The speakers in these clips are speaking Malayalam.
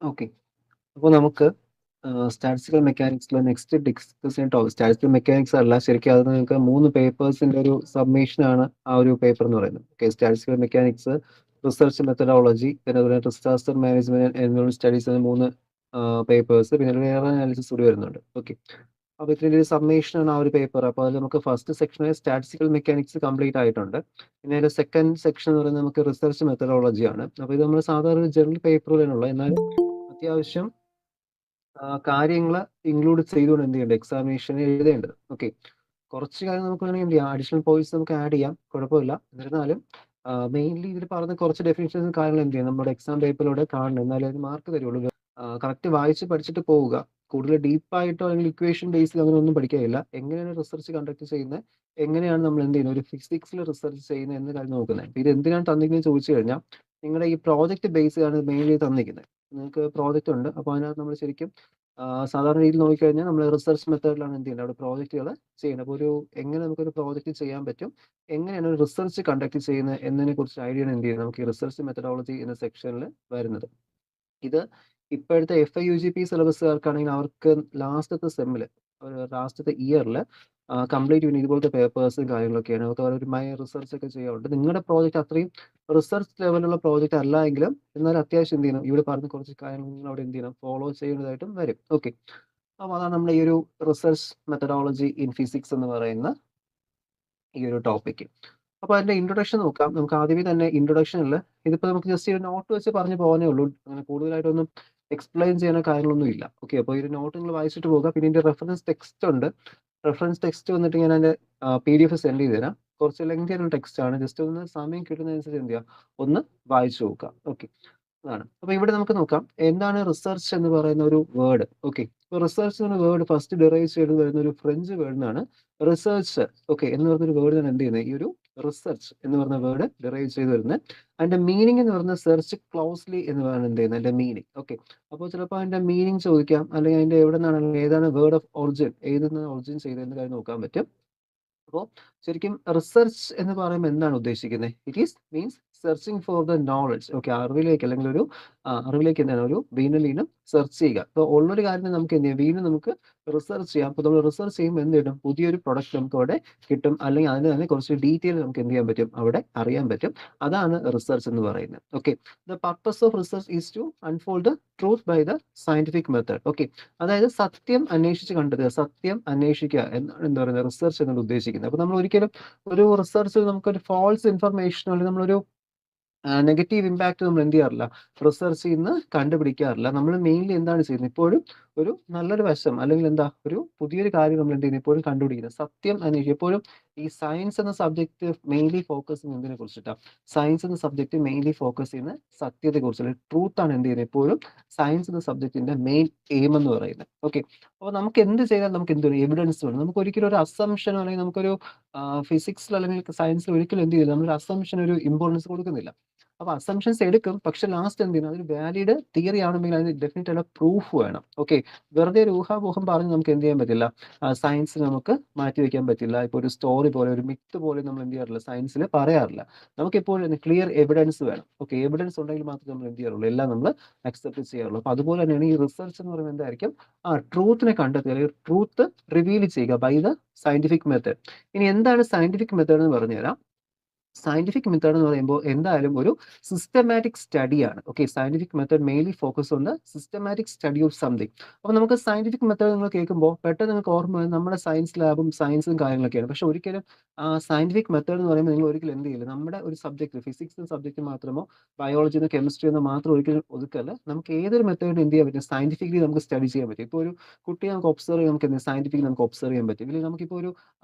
ഓക്കെ. അപ്പോൾ നമുക്ക് സ്റ്റാറ്റിസ്റ്റിക്കൽ മെക്കാനിക്സിലെ നെക്സ്റ്റ് ഡിസ്കസ് ചെയ്യാൻ ടോപ്പിക് സ്റ്റാറ്റിസ്റ്റിക്കൽ മെക്കാനിക്സ് അല്ല, ശരിക്കും അത് നിങ്ങൾക്ക് 3 പേപ്പേഴ്സിന്റെ ഒരു സബ്മിഷൻ ആണ് ആ ഒരു പേപ്പർ എന്ന് പറയുന്നത്. Okay, statistical mechanics, research methodology, പിന്നെ അതുപോലെ ഡിസാസ്റ്റർ മാനേജ്മെന്റ് എൻവയോൺമെന്റ് സ്റ്റഡീസ് എന്ന 3 പേപ്പേഴ്സ്, പിന്നെ വേറെ അനാലിസിസ് കൂടി വരുന്നുണ്ട്. ഓക്കെ, അപ്പോൾ ഇതിന്റെ ഒരു സബ്മിഷൻ ആണ് ആ ഒരു പേപ്പർ. അപ്പോൾ അതിൽ നമുക്ക് ഫസ്റ്റ് സെക്ഷനിൽ സ്റ്റാറ്റിസ്റ്റിക്കൽ മെക്കാനിക്സ് കംപ്ലീറ്റ് ആയിട്ടുണ്ട്. പിന്നെ അതിന്റെ സെക്കൻഡ് സെക്ഷൻ എന്ന് പറയുന്നത് നമുക്ക് റിസർച്ച് മെത്തഡോളജി ആണ്. അപ്പോൾ ഇത് നമ്മൾ സാധാരണ ഒരു ജനറൽ പേപ്പർ പോലെയുള്ള, എന്നാൽ അത്യാവശ്യം കാര്യങ്ങൾ ഇൻക്ലൂഡ് ചെയ്തുകൊണ്ട് എന്ത് ചെയ്യേണ്ടത്, എക്സാമിനേഷന് എഴുതേണ്ടത്. ഓക്കെ, കുറച്ച് കാര്യം നമുക്ക് വേണമെങ്കിൽ എന്ത് ചെയ്യാം, അഡീഷണൽ പോയിന്റ്സ് നമുക്ക് ആഡ് ചെയ്യാം, കുഴപ്പമില്ല. എന്നിരുന്നാലും മെയിൻലി ഇതിൽ പറഞ്ഞ കുറച്ച് ഡെഫിനിഷൻസ് കാര്യങ്ങൾ എന്ത് ചെയ്യാം, നമ്മുടെ എക്സാം പേപ്പറിലൂടെ കാണണം, എന്നാലേ അതിന് മാർക്ക് തരുള്ളൂ. കറക്റ്റ് വായിച്ച് പഠിച്ചിട്ട് പോവുക. കൂടുതൽ ഡീപ്പായിട്ടോ അല്ലെങ്കിൽ ഇക്വേഷൻ ബേസിൽ അങ്ങനെ ഒന്നും പഠിക്കാനില്ല. എങ്ങനെയാണ് റിസർച്ച് കണ്ടക്ട് ചെയ്യുന്നത്, എങ്ങനെയാണ് നമ്മൾ എന്ത് ചെയ്യുന്നത്, ഒരു ഫിസിക്സിൽ റിസർച്ച് ചെയ്യുന്നത് എന്ന കാര്യം നോക്കുന്നത്. ഇത് എന്തിനാണ് തന്നിരിക്കുന്നത് ചോദിച്ചു കഴിഞ്ഞാൽ, നിങ്ങളുടെ ഈ പ്രോജക്റ്റ് ബേസ് ആണ് മെയിൻലി തന്നിരിക്കുന്നത്. നിങ്ങൾക്ക് പ്രോജക്റ്റ് ഉണ്ട്, അപ്പോൾ അതിനകത്ത് നമ്മൾ ശരിക്കും സാധാരണ രീതിയിൽ നോക്കിക്കഴിഞ്ഞാൽ നമ്മൾ റിസർച്ച് മെത്തേഡിലാണ് എന്ത് ചെയ്യുന്നത്, അവിടെ പ്രോജക്റ്റുകൾ ചെയ്യുന്നത്. അപ്പോൾ എങ്ങനെ നമുക്കൊരു പ്രോജക്റ്റ് ചെയ്യാൻ പറ്റും, എങ്ങനെയാണ് ഒരു റിസർച്ച് കണ്ടക്ട് ചെയ്യുന്നത് എന്നതിനെ കുറിച്ച് ഐഡിയ എന്ത് ചെയ്യുന്നത്, നമുക്ക് ഈ റിസർച്ച് മെത്തഡോളജി എന്ന സെക്ഷനിൽ വരുന്നത്. ഇത് ഇപ്പോഴത്തെ FIUGP സിലബസുകാർക്കാണെങ്കിൽ അവർക്ക് ലാസ്റ്റത്തെ സെമ്മിൽ, ലാസ്റ്റത്തെ ഇയറിൽ കംപ്ലീറ്റ് ചെയ്യുന്ന ഇതുപോലത്തെ പേപ്പേഴ്സും കാര്യങ്ങളൊക്കെയാണ്. അവർക്ക് ഒരു റിസർച്ച് ഒക്കെ ചെയ്യാറുണ്ട്. നിങ്ങളുടെ പ്രോജക്റ്റ് അത്രയും റിസർച്ച് ലെവലുള്ള പ്രോജക്റ്റ് അല്ല എങ്കിലും, എന്നാൽ അത്യാവശ്യം എന്ത് ചെയ്യണം, ഇവിടെ പറഞ്ഞ കുറച്ച് കാര്യങ്ങൾ നിങ്ങൾ അവിടെ എന്ത് ചെയ്യണം, ഫോളോ ചെയ്യേണ്ടതായിട്ടും വരും. ഓക്കെ, അപ്പോൾ അതാണ് നമ്മുടെ ഈ ഒരു റിസർച്ച് മെത്തഡോളജി ഇൻ ഫിസിക്സ് എന്ന് പറയുന്ന ഈ ഒരു ടോപ്പിക്ക്. അപ്പോൾ അതിന്റെ ഇൻട്രൊഡക്ഷൻ നോക്കാം. നമുക്ക് ആദ്യമേ തന്നെ ഇൻട്രൊഡക്ഷനിൽ ഇതിപ്പോൾ നമുക്ക് ജസ്റ്റ് ഒരു നോട്ട് വെച്ച് പറഞ്ഞു പോകാനേ ഉള്ളൂ. അങ്ങനെ കൂടുതലായിട്ടൊന്നും എക്സ്പ്ലെയിൻ ചെയ്യുന്ന കാര്യങ്ങളൊന്നും ഇല്ല. ഓക്കെ, അപ്പോൾ ഈ നോട്ട് നിങ്ങൾ വായിച്ചിട്ട് പോകുക. പിന്നെ ഇതിന്റെ റെഫറൻസ് ടെക്സ്റ്റ് ഉണ്ട്. റെഫറൻസ് ടെക്സ്റ്റ് വന്നിട്ട് ഞാൻ അതിന്റെ PDF സെൻഡ് ചെയ്ത് തരാം. കുറച്ച് ലെങ്തി ആയിട്ടുള്ള ടെക്സ്റ്റ് ആണ്. ജസ്റ്റ് ഒന്ന് സമയം കിട്ടുന്നതനുസരിച്ച് എന്ത് ചെയ്യുക, ഒന്ന് വായിച്ചു നോക്കുക. ഓക്കെ, അതാണ്. അപ്പൊ ഇവിടെ നമുക്ക് നോക്കാം എന്താണ് റിസർച്ച് എന്ന് പറയുന്ന ഒരു വേർഡ്. ഓക്കെ, റിസർച്ച് എന്ന വേർഡ് ഫസ്റ്റ് ഡിറൈവ് ചെയ്ത് വരുന്ന ഒരു ഫ്രഞ്ച് വേർഡിനാണ് റിസർച്ച്. ഓക്കെ, എന്ന് പറഞ്ഞൊരു വേർഡിനാണ് എന്ത് ചെയ്യുന്നത്, ഈ ഒരു റിസർച്ച് എന്ന് പറഞ്ഞ വേർഡ് ഡിറൈവ് ചെയ്ത് വരുന്നത്. അതിന്റെ മീനിങ് എന്ന് പറയുന്നത് സെർച്ച് ക്ലോസ്ലി എന്ന് പറയുന്നത് എന്ത് ചെയ്യുന്നത്, അതിന്റെ മീനിങ്. ഓക്കെ, അപ്പോൾ ചിലപ്പോൾ അതിന്റെ മീനിങ് ചോദിക്കാം, അല്ലെങ്കിൽ അതിന്റെ എവിടെ നിന്നാണ്, ഏതാണ് വേർഡ് ഓഫ് ഒറിജിൻ, ഏതെന്ന് ഒറിജിൻ ചെയ്തതെന്ന് കാര്യം നോക്കാൻ പറ്റും. അപ്പോൾ ശരിക്കും റിസർച്ച് എന്ന് പറയുമ്പോൾ എന്താണ് ഉദ്ദേശിക്കുന്നത്, it is means searching for the knowledge. Okay, അറിവിലേക്ക്, അല്ലെങ്കിൽ ഒരു അറിവിലേക്ക് എന്താണ്, ഒരു വീണ്ടും വീണ്ടും സെർച്ച് ചെയ്യുക. അപ്പോൾ ഉള്ളൊരു കാര്യം നമുക്ക് എന്ത് ചെയ്യാം, വീണ്ടും നമുക്ക് റിസർച്ച് ചെയ്യാം. അപ്പോൾ നമ്മൾ റിസർച്ച് ചെയ്യുമ്പോൾ എന്ത് കിട്ടും, പുതിയൊരു പ്രൊഡക്റ്റ് നമുക്ക് അവിടെ കിട്ടും, അല്ലെങ്കിൽ അതിന് തന്നെ കുറച്ച് ഡീറ്റെയിൽ നമുക്ക് എന്ത് ചെയ്യാൻ പറ്റും, അവിടെ അറിയാൻ പറ്റും. അതാണ് റിസർച്ച് എന്ന് പറയുന്നത്. Okay, the purpose of research is to unfold the truth by the scientific method. Okay, അതായത് സത്യം അന്വേഷിച്ച് കണ്ടെത്തുക, സത്യം അന്വേഷിക്കുക എന്നാണ് എന്താ പറയുന്നത് റിസർച്ച് എന്നത് ഉദ്ദേശിക്കുന്നത്. അപ്പൊ നമ്മൾ ഒരിക്കലും ഒരു റിസർച്ചിൽ നമുക്കൊരു ഫാൾസ് ഇൻഫർമേഷൻ, അല്ലെങ്കിൽ നമ്മളൊരു നെഗറ്റീവ് ഇമ്പാക്ട് നമ്മൾ എന്ത് ചെയ്യാറില്ല, റിസർച്ച് ഇന്ന് കണ്ടുപിടിക്കാറില്ല. നമ്മൾ മെയിൻലി എന്താണ് ചെയ്യുന്നത്, ഇപ്പോഴും ഒരു നല്ലൊരു വശം, അല്ലെങ്കിൽ എന്താ, ഒരു പുതിയൊരു കാര്യം നമ്മൾ എന്ത് ചെയ്യുന്നത്, ഇപ്പോഴും കണ്ടുപിടിക്കുന്നത്, സത്യം അന്വേഷിക്കും. എപ്പോഴും ഈ സയൻസ് എന്ന സബ്ജക്ട് മെയിൻലി ഫോക്കസ് ചെയ്യുന്നത് എന്തിനെ കുറിച്ചിട്ടാണ്, സയൻസ് എന്ന സബ്ജക്ട് മെയിൻലി ഫോക്കസ് ചെയ്യുന്ന സത്യത്തെ കുറിച്ചുള്ള ട്രൂത്ത് ആണ് എന്ത് ചെയ്യുന്നത്, എപ്പോഴും സയൻസ് എന്ന സബ്ജക്റ്റിന്റെ മെയിൻ എയിം എന്ന് പറയുന്നത്. ഓക്കെ, അപ്പോൾ നമുക്ക് എന്ത് ചെയ്താൽ നമുക്ക് എന്തൊരു എവിഡൻസ് വേണം. നമുക്ക് ഒരിക്കലും ഒരു അസംഷനോ, അല്ലെങ്കിൽ നമുക്കൊരു ഫിസിക്സിൽ അല്ലെങ്കിൽ സയൻസിൽ ഒരിക്കലും എന്ത് ചെയ്യില്ല, നമ്മളൊരു അസംഷൻ ഒരു ഇമ്പോർട്ടൻസ് കൊടുക്കുന്നില്ല. അപ്പൊ അസംഷൻസ് എടുക്കും, പക്ഷെ ലാസ്റ്റ് എന്ത് ചെയ്യണം, അതൊരു വാലിഡ് തിയറി ആണെങ്കിൽ അതിന് ഡെഫിനറ്റ് ആയിട്ടുള്ള പ്രൂഫ് വേണം. ഓക്കെ, വെറുതെ ഒരു ഊഹാപോഹം പറഞ്ഞ് നമുക്ക് എന്ത് ചെയ്യാൻ പറ്റില്ല, സയൻസ് നമുക്ക് മാറ്റി വെക്കാൻ പറ്റില്ല. ഇപ്പൊ ഒരു സ്റ്റോറി പോലെ, ഒരു മിത്ത് പോലെ നമ്മൾ എന്ത് ചെയ്യാറില്ല, സയൻസിൽ പറയാറില്ല. നമുക്ക് എപ്പോഴും ക്ലിയർ എവിഡൻസ് വേണം. ഓക്കെ, എവിഡൻസ് ഉണ്ടെങ്കിൽ മാത്രമേ നമ്മൾ എന്ത് ചെയ്യാറുള്ളൂ, എല്ലാം നമ്മൾ അക്സെപ്റ്റ് ചെയ്യാറുള്ളൂ. അപ്പൊ അതുപോലെ തന്നെയാണ് ഈ റിസർച്ച് എന്ന് പറയുന്നത് എന്തായിരിക്കും, ട്രൂത്തിനെ കണ്ടെത്തുക, അല്ലെങ്കിൽ ട്രൂത്ത് റിവീൽ ചെയ്യുക ബൈ ദ സയന്റിഫിക് മെത്തേഡ്. ഇനി എന്താണ് സയന്റിഫിക് മെത്തേഡ് എന്ന് പറഞ്ഞുതരാം. സയന്റിഫിക് മെത്തേഡ് എന്ന് പറയുമ്പോൾ എന്തായാലും ഒരു സിസ്റ്റമാറ്റിക് സ്റ്റഡിയാണ്. Okay, scientific method mainly focus on the systematic study of something. അപ്പോൾ നമുക്ക് സയന്റിഫിക് മെത്തേഡ് നിങ്ങൾ കേൾക്കുമ്പോൾ പെട്ടെന്ന് നിങ്ങൾക്ക് ഓർമ്മ വരുന്നത് നമ്മുടെ സയൻസ് ലാബും സയൻസും കാര്യങ്ങളൊക്കെയാണ്. പക്ഷെ ഒരിക്കലും സയന്റിഫിക് മെത്തേഡ് എന്ന് പറയുമ്പോൾ നിങ്ങൾ ഒരിക്കലും എന്ത് ചെയ്യില്ല, നമ്മുടെ ഒരു സബ്ജക്ട്, ഫിസിക്സ് സബ്ജക്ട് മാത്രമോ ബയോളജി എന്നോ കെമിസ്ട്രി എന്നോ മാത്രം ഒരിക്കലും ഒതുക്കല്ല. നമുക്ക് ഏതൊരു മെത്തേഡിന് എന്ത് ചെയ്യാൻ പറ്റും, സയന്റിഫിക്കലി നമുക്ക് സ്റ്റഡി ചെയ്യാൻ പറ്റും. ഇപ്പോൾ ഒരു കുട്ടിയെ നമുക്ക് ഒബ്സർവ് ചെയ്യാൻ, നമുക്ക് സയന്റിഫിക്കലി നമുക്ക് ഒബ്സർവ് ചെയ്യാൻ പറ്റും. ഇല്ലെങ്കിൽ നമുക്കിപ്പോൾ ഒരു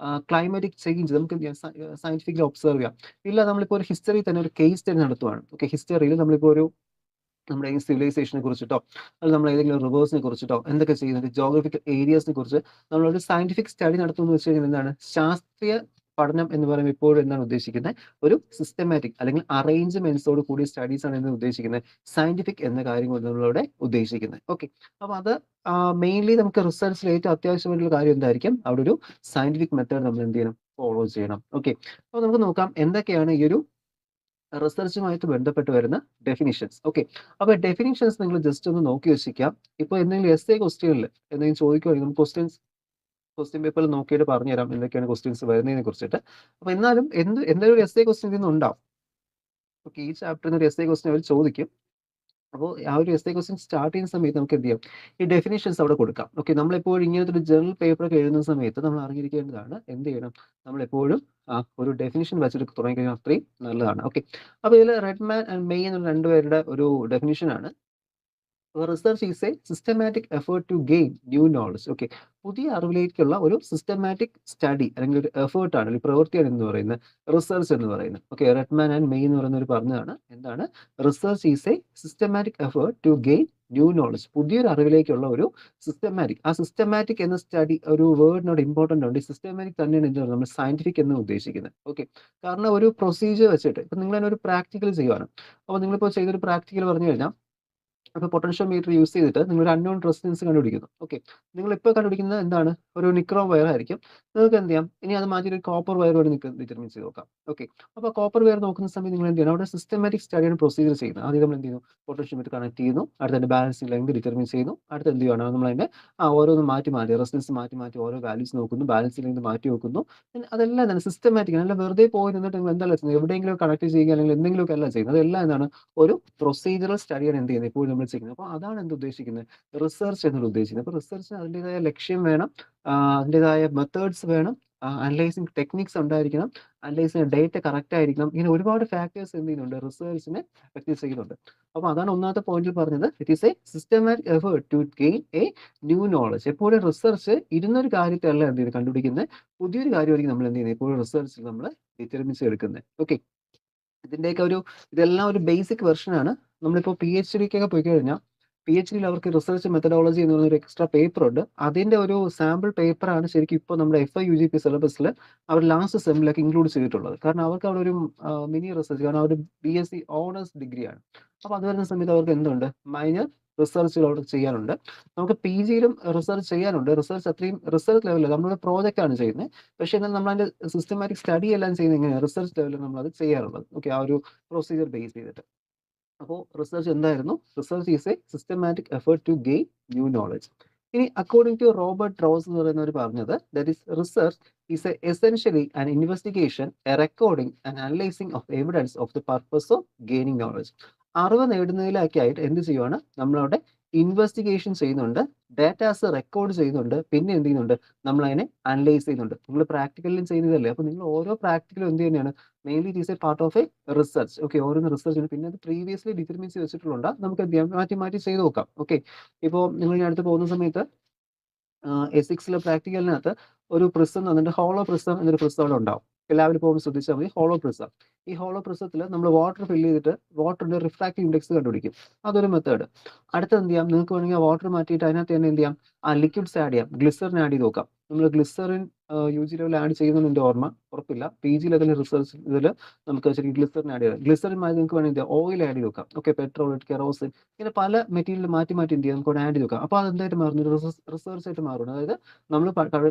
ക്ലൈമാറ്റിക് ചേഞ്ച് നമുക്ക് സയന്റിഫിക്കലി ഒബ്സർവ് ചെയ്യാം. ഇല്ല, നമ്മളിപ്പോൾ ഒരു ഹിസ്റ്ററി തന്നെ ഒരു കേസ് സ്റ്റഡി നടത്തുവാണ്. ഓക്കെ, ഹിസ്റ്ററിയിൽ നമ്മളിപ്പോൾ ഒരു നമ്മുടെ ഈ സിവിലൈസേഷനെ കുറിച്ചിട്ടോ, അല്ലെങ്കിൽ നമ്മൾ ഏതെങ്കിലും റിവേഴ്സിനെ കുറിച്ചിട്ടോ, എന്തൊക്കെ ചെയ്യുന്നത്, ജോഗ്രഫിക്കൽ ഏരിയാസിനെ കുറിച്ച് നമ്മളൊരു സയന്റിഫിക് സ്റ്റഡി നടത്തുമെന്ന് വെച്ച് കഴിഞ്ഞാൽ എന്താണ്, ശാസ്ത്രീയ പഠനം എന്ന് പറയുമ്പോൾ ഇപ്പോഴും എന്താണ് ഉദ്ദേശിക്കുന്നത്, ഒരു സിസ്റ്റമാറ്റിക് അല്ലെങ്കിൽ അറേഞ്ച്മെന്റ്സോട് കൂടിയ സ്റ്റഡീസ് ആണ് എന്ന് ഉദ്ദേശിക്കുന്നത്, സയന്റിഫിക് എന്ന കാര്യം കൊണ്ട് നമ്മളിവിടെ ഉദ്ദേശിക്കുന്നത്. ഓക്കെ, അപ്പൊ അത് മെയിൻലി നമുക്ക് റിസർച്ചിൽ ഏറ്റവും അത്യാവശ്യമായിട്ടുള്ള കാര്യം എന്തായിരിക്കും, അവിടെ ഒരു സയന്റിഫിക് മെത്തേഡ് നമ്മൾ എന്ത് ചെയ്യണം, ഫോളോ ചെയ്യണം. ഓക്കെ, അപ്പൊ നമുക്ക് നോക്കാം എന്തൊക്കെയാണ് ഈ ഒരു റിസർച്ചുമായിട്ട് ബന്ധപ്പെട്ട് വരുന്ന ഡെഫിനിഷൻസ്. ഓക്കെ. അപ്പൊ ഡെഫിനിഷൻസ് നിങ്ങൾ ജസ്റ്റ് ഒന്ന് നോക്കി വെച്ചിരിക്കാം. ഇപ്പൊ എന്തെങ്കിലും എസ്സേ ക്വസ്റ്റ്യനിൽ എന്തെങ്കിലും ചോദിക്കുകയാണെങ്കിൽ നമുക്ക് ക്വസ്റ്റ്യൻ പേപ്പറിൽ നോക്കിയിട്ട് പറഞ്ഞുതരാം എന്തൊക്കെയാണ് ക്വസ്റ്റ്യൻസ് വരുന്നതിനെ കുറിച്ചിട്ട്. അപ്പൊ എന്നാലും എന്തെങ്കിലും ഒരു എസ്സേ ക്വസ്റ്റ്യൻ ഇതിൽ നിന്ന് ഉണ്ടാവും. ഓക്കെ. ഈ ചാപ്റ്ററിൽ നിന്ന് ഒരു എസ്സേ ക്വസ്റ്റ്യൻ അവർ ചോദിക്കും. അപ്പോൾ ആ ഒരു എസ്സേ ക്വസ്റ്റ്യൻ സ്റ്റാർട്ട് ചെയ്യുന്ന സമയത്ത് നമുക്ക് എന്ത് ചെയ്യാം, ഈ ഡെഫിനിഷൻസ് അവിടെ കൊടുക്കാം. ഓക്കെ. നമ്മളെപ്പോഴും ഇങ്ങനത്തെ ഒരു ജനറൽ പേപ്പറൊക്കെ എഴുതുന്ന സമയത്ത് നമ്മൾ അറിഞ്ഞിരിക്കേണ്ടതാണ് എന്ത് ചെയ്യണം, നമ്മളെപ്പോഴും ഒരു ഡെഫിനിഷൻ വെച്ചിട്ട് തുടങ്ങിക്കഴിഞ്ഞാൽ അത്രയും നല്ലതാണ്. ഓക്കെ. അപ്പോൾ ഇതിൽ റെഡ്മാൻ ആൻഡ് മെയ് എന്ന രണ്ടുപേരുടെ ഒരു ഡെഫിനിഷനാണ്. Research is a systematic effort to gain new knowledge. Okay. പുതിയ അറിവിലേക്കുള്ള ഒരു സിസ്റ്റമാറ്റിക് സ്റ്റഡി അല്ലെങ്കിൽ ഒരു എഫേർട്ടാണ്, ഒരു പ്രവൃത്തിയാണ് എന്ന് പറയുന്നത് റിസർച്ച് എന്ന് പറയുന്നത്. ഓക്കെ. റെഡ്മാൻ ആൻഡ് മെയ് എന്ന് പറയുന്നവർ പറഞ്ഞതാണ് എന്താണ്, research is a systematic effort to gain new knowledge. പുതിയൊരു അറിവിലേക്കുള്ള ഒരു സിസ്റ്റമാറ്റിക്. ആ സിസ്റ്റമാറ്റിക് എന്ന സ്റ്റഡി ഒരു വേർഡിനോട് ഇമ്പോർട്ടൻ്റ് ഉണ്ട്. ഈ സിസ്റ്റമാറ്റിക് തന്നെയാണ് എന്താണ് നമ്മൾ സയന്റിഫിക് എന്ന് ഉദ്ദേശിക്കുന്നത്. ഓക്കെ. കാരണം ഒരു പ്രൊസീജിയർ വെച്ചിട്ട് ഇപ്പം നിങ്ങൾ തന്നെ ഒരു പ്രാക്ടിക്കൽ ചെയ്യുവാണ്. അപ്പോൾ നിങ്ങളിപ്പോൾ ചെയ്തൊരു പ്രാക്ടിക്കൽ പറഞ്ഞു കഴിഞ്ഞാൽ അപ്പോൾ പൊട്ടൻഷ്യോമീറ്റർ യൂസ് ചെയ്തിട്ട് നിങ്ങൾ ഒരു അൺനോൺ റെസിസ്റ്റൻസ് കണ്ടുപിടിക്കുന്നു. ഓക്കെ. നിങ്ങൾ ഇപ്പോൾ കണ്ടുപിടിക്കുന്നത് എന്താണ്, ഒരു നിക്രോം വയർ ആയിരിക്കും. നിങ്ങൾക്ക് എന്ത് ചെയ്യാം, ഇനി അത് മാറ്റി ഒരു കോപ്പർ വയർ വരെ നിങ്ങൾക്ക് ഡിറ്റർമിൻ ചെയ്ത് നോക്കാം. ഓക്കെ. അപ്പോൾ കോപ്പർ വയർ നോക്കുന്ന സമയത്ത് നിങ്ങൾ എന്ത് ചെയ്യണം, അവിടെ സിസ്റ്റമാറ്റിക് സ്റ്റഡിയാണ് പ്രൊസീജിയർ ചെയ്യുന്നത്. ആദ്യം നമ്മൾ എന്ത് ചെയ്യുന്നു, പൊട്ടൻഷ്യോമീറ്റർ കണക്ട് ചെയ്യുന്നു, അടുത്തതിന്റെ ബാലൻസിംഗ് ലെങ്ത് ഡിറ്റർമിൻ ചെയ്യുന്നു, അടുത്ത് എന്ത് ചെയ്യുകയാണ് നമ്മൾ അതിന്റെ ഓരോന്ന് മാറ്റി മാറ്റി റെസിസ്റ്റൻസ് മാറ്റി മാറ്റി ഓരോ വാല്യൂസ് നോക്കുന്നു, ബാലൻസിംഗ് ലെങ്ത് മാറ്റി വെക്കുന്നു. അതെല്ലാം എന്താണ് സിസ്റ്റമാറ്റിക്. അല്ല വെറുതെ പോയി നിന്നിട്ട് നിങ്ങൾ എന്തല്ല ചെയ്യുന്നത്, എവിടെയെങ്കിലും കണക്ട് ചെയ്യുക അല്ലെങ്കിൽ എന്തെങ്കിലുമൊക്കെ അല്ല ചെയ്യുന്നത്. അതെല്ലാം എന്താണ്, ഒരു പ്രൊസീജിയറൽ സ്റ്റഡിയാണ് എന്ത് ചെയ്യുന്നത്, ഇപ്പോൾ നമ്മൾ ചെയ്യുന്നത്. അപ്പോൾ അതാണ് എന്ത് ഉദ്ദേശിക്കുന്നത്, റിസർച്ച് എന്നുള്ള ഉദ്ദേശിക്കുന്നത്. അപ്പോൾ റിസർച്ചിന് അതിൻ്റെതായ ലക്ഷ്യം വേണം, അതിൻ്റെതായ മെത്തേഡ്സ് വേണം, അനലൈസിങ് ടെക്നിക്സ് ഉണ്ടായിരിക്കണം, അനലൈസ് ചെയ്യുന്ന ഡേറ്റ കറക്റ്റ് ആയിരിക്കണം. ഇങ്ങനെ ഒരുപാട് ഫാക്ടേഴ്സ് എന്ത് ചെയ്യുന്നുണ്ട്, റിസർച്ചിനെ എഫക്ട് ചെയ്യുന്നുണ്ട്. അപ്പോൾ അതാണ് ഒന്നാമത്തെ പോയിന്റിൽ പറഞ്ഞത്, it is a systematic effort to gain a new knowledge. എപ്പോഴും റിസർച്ച് ഇരുന്നൊരു കാര്യത്തെ അല്ല എന്ത് ചെയ്യുന്നത് കണ്ടുപിടിക്കുന്നത്, പുതിയൊരു കാര്യമായിരിക്കും നമ്മൾ എന്ത് ചെയ്യുന്നത് എപ്പോഴും റിസർച്ചിൽ നമ്മൾ ഡിറ്റർമിൻസ് എടുക്കുന്നത്. ഓക്കെ. ഇതിന്റെയൊക്കെ ഇതെല്ലാം ഒരു ബേസിക് വെർഷനാണ്. നമ്മളിപ്പോൾ PhD-ക്കൊക്കെ പോയി കഴിഞ്ഞാൽ PhD-യിൽ അവർക്ക് റിസർച്ച് മെത്തഡോളജി എന്ന് പറയുന്ന ഒരു എക്സ്ട്രാ പേപ്പർ ഉണ്ട്. അതിന്റെ ഒരു സാമ്പിൾ പേപ്പറാണ് ശരിക്കും ഇപ്പോൾ നമ്മുടെ FI UGP സിലബസിൽ അവർ ലാസ്റ്റ് സെമ്മിലൊക്കെ ഇൻക്ലൂഡ് ചെയ്തിട്ടുള്ളത്. കാരണം അവർക്ക് അവിടെ ഒരു മിനി റിസർച്ച്, കാരണം അവർ BSc ഓണേഴ്സ് ഡിഗ്രിയാണ്. അപ്പോൾ അത് വരുന്ന സമയത്ത് അവർക്ക് എന്തുണ്ട്, മൈനർ റിസർച്ചുകൾ അവിടെ ചെയ്യാനുണ്ട്. നമുക്ക് PG-യിലും റിസർച്ച് ചെയ്യാനുണ്ട്. റിസർച്ച് അത്രയും റിസർച്ച് ലെവലിൽ നമ്മളൊരു പ്രോജക്റ്റ് ആണ് ചെയ്യുന്നത്. പക്ഷേ എന്നാൽ നമ്മൾ അതിന്റെ സിസ്റ്റമാറ്റിക് സ്റ്റഡി എല്ലാം ചെയ്യുന്നത് എങ്ങനെയാണ്, റിസർച്ച് ലെവലിൽ നമ്മൾ അത് ചെയ്യാറുള്ളത്. ഓക്കെ. ആ ഒരു പ്രൊസീജിയർ ബേസ് ചെയ്തിട്ട്. അപ്പോൾ റിസർച്ച് എന്തായിരുന്നു, research is a systematic effort to gain new knowledge. ഇനി അക്കോർഡിംഗ് ടു റോബർട്ട് റോസ് എന്ന് പറയുന്നവർ പറഞ്ഞത്, that is research is a essentially an investigation, a recording and analysing of evidence of the purpose of gaining knowledge. അറിവ് നേടുന്നതിലൊക്കെ ആയിട്ട് എന്ത് ചെയ്യുവാണ്, നമ്മളവിടെ ഇൻവെസ്റ്റിഗേഷൻ ചെയ്യുന്നുണ്ട്, ഡാറ്റാസ് റെക്കോർഡ് ചെയ്യുന്നുണ്ട്, പിന്നെ എന്ത് ചെയ്യുന്നുണ്ട്, നമ്മൾ അതിനെ അനലൈസ് ചെയ്യുന്നുണ്ട്. നിങ്ങൾ പ്രാക്ടിക്കലിലും ചെയ്യുന്നതല്ലേ. അപ്പോൾ നിങ്ങൾ ഓരോ പ്രാക്ടിക്കലും എന്ത് തന്നെയാണ്, mainly it is A part of a research. Okay. ഓരോന്ന് റിസർച്ച് ഉണ്ട്. പിന്നെ അത് പ്രീവിയസ്ലി ഡിറ്റർമിൻസ് വെച്ചിട്ടുള്ള നമുക്ക് എന്ത് ചെയ്യാം, മാറ്റി മാറ്റി ചെയ്ത് നോക്കാം. ഓക്കെ. ഇപ്പോൾ നിങ്ങൾ ഇനി അടുത്ത് പോകുന്ന സമയത്ത് എസിക്സിലെ പ്രാക്ടിക്കലിനകത്ത് ഒരു പ്രിസം തന്നിട്ട് ഹോളോ പ്രിസം എന്നൊരു പ്രിസം അവിടെ ഉണ്ടാവും. എല്ലാവരും പോകുമ്പോൾ ശ്രദ്ധിച്ചാൽ മതി, ഹോളോ പ്രിസം. ഈ ഹോളോ പ്രിസത്തിൽ നമ്മൾ വാട്ടർ ഫില്ല് ചെയ്തിട്ട് വാട്ടറിന്റെ റിഫ്രാക്റ്റീവ് ഇൻഡെക്സ് കണ്ടുപിടിക്കും. അതൊരു മെത്തേഡ്. അടുത്ത് എന്ത് ചെയ്യാം, നിങ്ങൾക്ക് വേണമെങ്കിൽ വാട്ടർ മാറ്റിയിട്ട് അതിനകത്ത് തന്നെ എന്ത് ചെയ്യാം, ലിക്വിഡ്സ് ആഡ് ചെയ്യാം. ഗ്ലിസറിൻ ആഡ് ചെയ്ത് നോക്കാം. നമ്മൾ ഗ്ലിസറിൻ UG ലെവൽ ആഡ് ചെയ്യുന്നുണ്ട് എൻ്റെ ഓർമ്മ, ഉറപ്പില്ല. PG ലെവൽ റിസർച്ച് ഇതിൽ നമുക്ക് ശരിക്കും ഗ്ലിസറിൻ ആഡ് ചെയ്യാം. ഗ്ലിസറിൻ മാറ്റി നിങ്ങൾക്ക് വേണമെങ്കിൽ ഓയിൽ ആഡ് ചെയ്ത് നോക്കാം. ഓക്കെ. പെട്രോൾ, കെറോസിൻ, ഇങ്ങനെ പല മെറ്റീരിയൽ മാറ്റി മാറ്റി എന്ത് ചെയ്യാം, നമുക്ക് ആഡ് ചെയ്ത് നോക്കാം. അപ്പോൾ അത് എന്തായിട്ട് മാറുന്നു, ഒരു റിസർച്ച് ആയിട്ട് മാറുന്നു. അതായത് നമ്മൾ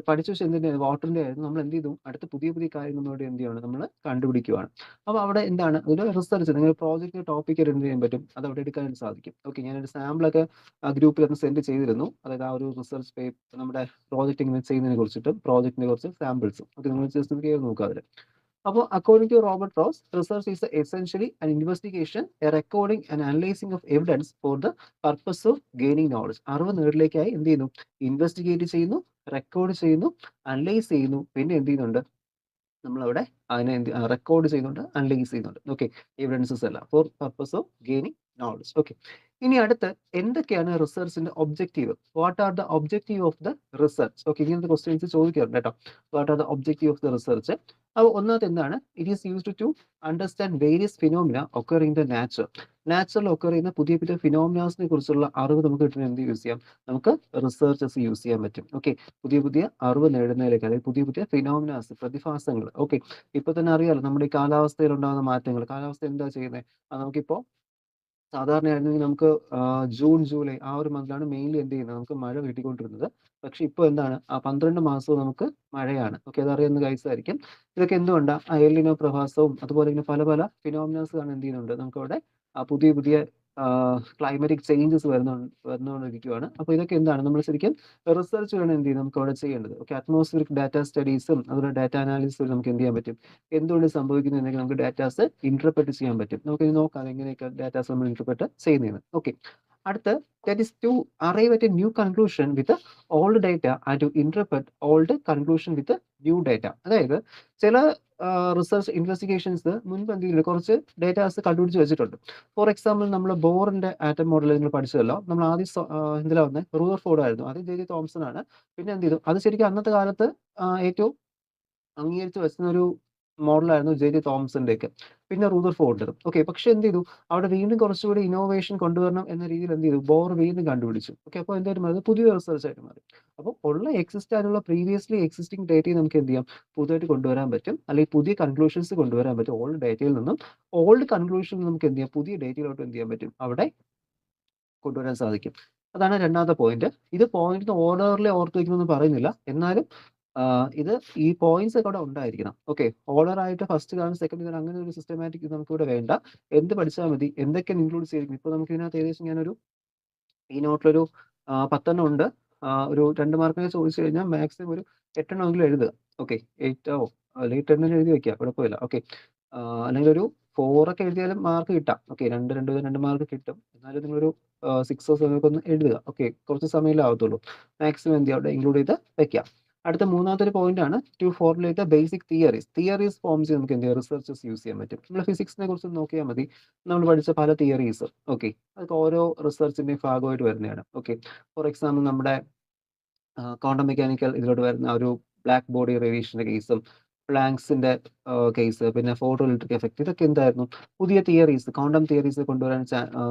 പഠിച്ച വെച്ച് എന്തിൻ്റെ വാട്ടറിന്റെ ആയിരുന്നു, നമ്മൾ എന്ത് ചെയ്തു, അടുത്ത പുതിയ പുതിയ കാര്യങ്ങളോട് എന്ത് ചെയ്യുകയാണ്, നമ്മൾ കണ്ടുപിടിക്കുകയാണ്. അപ്പോൾ അവിടെ എന്താണ് ഒരു റിസർച്ച്, നിങ്ങൾ പ്രോജക്റ്റ് ടോപ്പിക് എന്ത് ചെയ്യാൻ പറ്റും, അത് അവിടെ എടുക്കാനായിട്ട് സാധിക്കും. ഓക്കെ. ഞാനൊരു സാമ്പിളൊക്കെ ഗ്രൂപ്പിൽ ഒന്ന് സെൻഡ് ചെയ്തിരുന്നു. അതായത് ആ ഒരു റിസർച്ച് പേപ്പർ നമ്മുടെ പ്രോജക്റ്റ് ഇങ്ങനെ ചെയ്യുന്നതിനെ കുറിച്ചിട്ടും പ്രോജക്റ്റിനെ കുറിച്ച് സാമ്പിൾസും ഒക്കെ നിങ്ങൾ ജസ്റ്റ് കയറി നോക്കുക അതിൽ. അപ്പോൾ according to Robert Rose, research is essentially an investigation, a recording and analysing of evidence for the purpose of gaining knowledge. അറിവ് നേടിലേക്കായി എന്ത് ചെയ്യുന്നു, ഇൻവെസ്റ്റിഗേറ്റ് ചെയ്യുന്നു, റെക്കോർഡ് ചെയ്യുന്നു, അനലൈസ് ചെയ്യുന്നു, പിന്നെ എന്ത് ചെയ്യുന്നുണ്ട്, നമ്മളവിടെ അതിനെ റെക്കോർഡ് ചെയ്യുന്നുണ്ട്, അനലൈസ് ചെയ്യുന്നുണ്ട്. ഓക്കെ. എവിഡൻസസ് എല്ലാം for purpose of gaining knowledge. Okay. ഇനി അടുത്ത് എന്തൊക്കെയാണ് റിസർച്ചിന്റെ objective, what are the objective of the research. Okay. ഇങ്ങനത്തെ ക്വസ്റ്റ്യൻസ് ചോദിക്കാറുണ്ട് കേട്ടോ, what are the objective of the research. അപ്പോൾ ഒന്നാമത്തെ എന്താണ്, it is used to understand various phenomena occurring the natural occur ചെയ്യുന്ന പുതിയ പുതിയ ഫിനോമിനാസിനെ കുറിച്ചുള്ള അറിവ് നമുക്ക് കിട്ടുന്ന എന്ത് യൂസ് ചെയ്യാം, നമുക്ക് റിസർച്ചസ് യൂസ് ചെയ്യാൻ പറ്റും. ഓക്കെ. പുതിയ പുതിയ അറിവ് നേടുന്നതിലേക്ക്, അതായത് പുതിയ പുതിയ ഫിനോമിനാസ്, പ്രതിഭാസങ്ങൾ. ഓക്കെ. ഇപ്പൊ തന്നെ അറിയാലോ നമ്മുടെ ഈ കാലാവസ്ഥയിൽ ഉണ്ടാകുന്ന മാറ്റങ്ങൾ. കാലാവസ്ഥ എന്താ ചെയ്യുന്നത്, നമുക്കിപ്പോ സാധാരണയായിരുന്നെങ്കിൽ നമുക്ക് ജൂൺ, ജൂലൈ ആ ഒരു മന്തിലാണ് മെയിൻലി എന്ത് ചെയ്യുന്നത് നമുക്ക് മഴ കിട്ടിക്കൊണ്ടിരുന്നത്. പക്ഷെ ഇപ്പോൾ എന്താണ് 12 മാസവും നമുക്ക് മഴയാണ്. ഓക്കെ, അതറിയുന്ന ഗൈസായിരിക്കും. ഇതൊക്കെ എന്തുകൊണ്ടാ? എൽ നിനോ പ്രവാസവും അതുപോലെ ഇങ്ങനെ പല പല ഫിനോമിനാസ് എന്ത് ചെയ്യുന്നുണ്ട് നമുക്കവിടെ പുതിയ പുതിയ ക്ലൈമാറ്റിക് ചേഞ്ചസ് വന്നുകൊണ്ടിരിക്കുകയാണ്. അപ്പോൾ ഇതൊക്കെ എന്താണ് നമ്മൾ ശരിക്കും റിസർച്ച് വേണം എന്ത് ചെയ്യും നമുക്കവിടെ ചെയ്യേണ്ടത്. ഓക്കെ, അറ്റ്മോസ്ഫിയറിക് ഡാറ്റ സ്റ്റഡീസും അതുപോലെ ഡാറ്റ അനാലിസിസും നമുക്ക് എന്ത് ചെയ്യാൻ പറ്റും, എന്തുകൊണ്ട് സംഭവിക്കുന്നു എന്നൊക്കെ നമുക്ക് ഡാറ്റാസ് ഇന്റർപ്രറ്റ് ചെയ്യാൻ പറ്റും. നമുക്കിത് നോക്കാം എങ്ങനെയൊക്കെ ഡാറ്റാസ് നമ്മൾ ഇന്റർപ്രറ്റ് ചെയ്യുന്നതെന്ന്. ഓക്കെ, അടുത്ത് that is to arrive at a new conclusion with the old data and to interpret old conclusion with the new data. അതായത് ചില റിസർച്ച് ഇൻവെസ്റ്റിഗേഷൻസ് മുൻപ് എന്തെങ്കിലും കുറച്ച് ഡേറ്റാസ് കണ്ടുപിടിച്ച് വെച്ചിട്ടുണ്ട്. ഫോർ എക്സാമ്പിൾ നമ്മൾ ബോറിന്റെ ആറ്റം മോഡൽ നിങ്ങൾ പഠിച്ചതല്ലോ. നമ്മൾ ആദ്യം എന്തിലാ വന്നത്, റൂദർഫോർഡ് ആയിരുന്നു, ആദ്യം ജെ തോംസൺ ആണ്. പിന്നെ എന്ത് ചെയ്തു, അത് ശരിക്കും അന്നത്തെ കാലത്ത് ഏറ്റവും അംഗീകരിച്ച് വെച്ചിരുന്ന ഒരു മോഡലായിരുന്നു ജെ തോംസന്റെ ഒക്കെ, പിന്നെ റൂദർഫോർഡ്. ഓക്കെ, പക്ഷെ എന്ത് ചെയ്തു, അവിടെ വീണ്ടും കുറച്ചുകൂടി ഇന്നോവേഷൻ കൊണ്ടുവരണം എന്ന രീതിയിൽ എന്ത് ചെയ്തു, ബോർ വീണ്ടും കണ്ടുപിടിച്ചു. ഓക്കെ, അപ്പോൾ എന്തായാലും അത് പുതിയ റിസർച്ച് ആയിട്ട് മാറി. അപ്പോൾ ഉള്ള എക്സിസ്റ്റ് ആയിട്ടുള്ള പ്രീവിയസ്ലി എക്സിസ്റ്റിംഗ് ഡേറ്റയെ നമുക്ക് എന്ത് ചെയ്യാം, പുതുതായിട്ട് കൊണ്ടുവരാൻ പറ്റും, അല്ലെങ്കിൽ പുതിയ കൺക്ലൂഷൻസ് കൊണ്ടുവരാൻ പറ്റും. ഓൾഡ് ഡേറ്റയിൽ നിന്നും ഓൾഡ് കൺക്ലൂഷൻ നമുക്ക് എന്ത് ചെയ്യാം, പുതിയ ഡേറ്റയിലോട്ട് എന്ത് ചെയ്യാൻ പറ്റും, അവിടെ കൊണ്ടുവരാൻ സാധിക്കും. അതാണ് രണ്ടാമത്തെ പോയിന്റ്. ഇത് പോയിന്റ് ഓർഡറിൽ ഓർത്ത് വെക്കണമെന്ന് പറയുന്നില്ല, എന്നാലും ഇത് ഈ പോയിന്റ്സ് ഒക്കെ അവിടെ ഉണ്ടായിരിക്കണം. ഓക്കെ, ഓർഡർ ആയിട്ട് ഫസ്റ്റ് കാണും സെക്കൻഡ് കാണും അങ്ങനെ ഒരു സിസ്റ്റമാറ്റിക് നമുക്കിവിടെ വേണ്ട. എന്ത് പഠിച്ചാൽ മതി, എന്തൊക്കെ ഇൻക്ലൂഡ് ചെയ്തിരിക്കും. ഇപ്പോൾ നമുക്ക് ഇതിനകത്ത് ഏകദേശം ഞാനൊരു ഈ നോട്ടിലൊരു 10 ഉണ്ട്. ഒരു 2 മാർക്കിന് ചോദിച്ചു കഴിഞ്ഞാൽ മാക്സിമം ഒരു 8 എഴുതുക. ഓക്കെ, 8 അല്ലെങ്കിൽ 10 എഴുതി വെക്കുക, കുഴപ്പമില്ല. ഓക്കെ, അല്ലെങ്കിൽ ഒരു 4 ഒക്കെ എഴുതിയാലും മാർക്ക് കിട്ടാം. ഓക്കെ, 2 മാർക്ക് കിട്ടും. എന്നാലും നിങ്ങളൊരു 6 7 ഒക്കെ ഒന്ന് എഴുതുക. ഓക്കെ, കുറച്ച് സമയമല്ലേ ആവത്തുള്ളൂ. മാക്സിമം എന്ത് ചെയ്യുക, അവിടെ ഇൻക്ലൂഡ് ചെയ്ത് വെക്കാം. അടുത്ത മൂന്നാമത്തെ ഒരു പോയിന്റ് ആണ് to formulate the basic theories form ചെയ്ത് നമുക്ക് എന്ത് ചെയ്യാം, റിസർച്ചസ് യൂസ് ചെയ്യാൻ പറ്റും. നമ്മൾ ഫിസിക്സിനെ കുറിച്ച് നോക്കിയാൽ മതി. നമ്മൾ പഠിച്ച പല തിയറീസ്, ഓക്കെ, അതൊക്കെ ഓരോ റിസർച്ചിന്റെയും ഭാഗമായിട്ട് വരുന്നതാണ്. ഓക്കെ, ഫോർ എക്സാമ്പിൾ നമ്മുടെ ക്വാണ്ടം മെക്കാനിക്കൽ ഇതിലോട്ട് വരുന്ന ഒരു ബ്ലാക്ക് ബോഡി റേഡിയേഷന്റെ കേസും പ്ലാങ്ക്സിന്റെ കേസ്, പിന്നെ ഫോട്ടോ ഇലക്ട്രിക് എഫക്ട്, ഇതൊക്കെ എന്തായിരുന്നു, പുതിയ തിയറീസ്, ക്വാണ്ടം തിയറീസ് കൊണ്ടുവരാൻ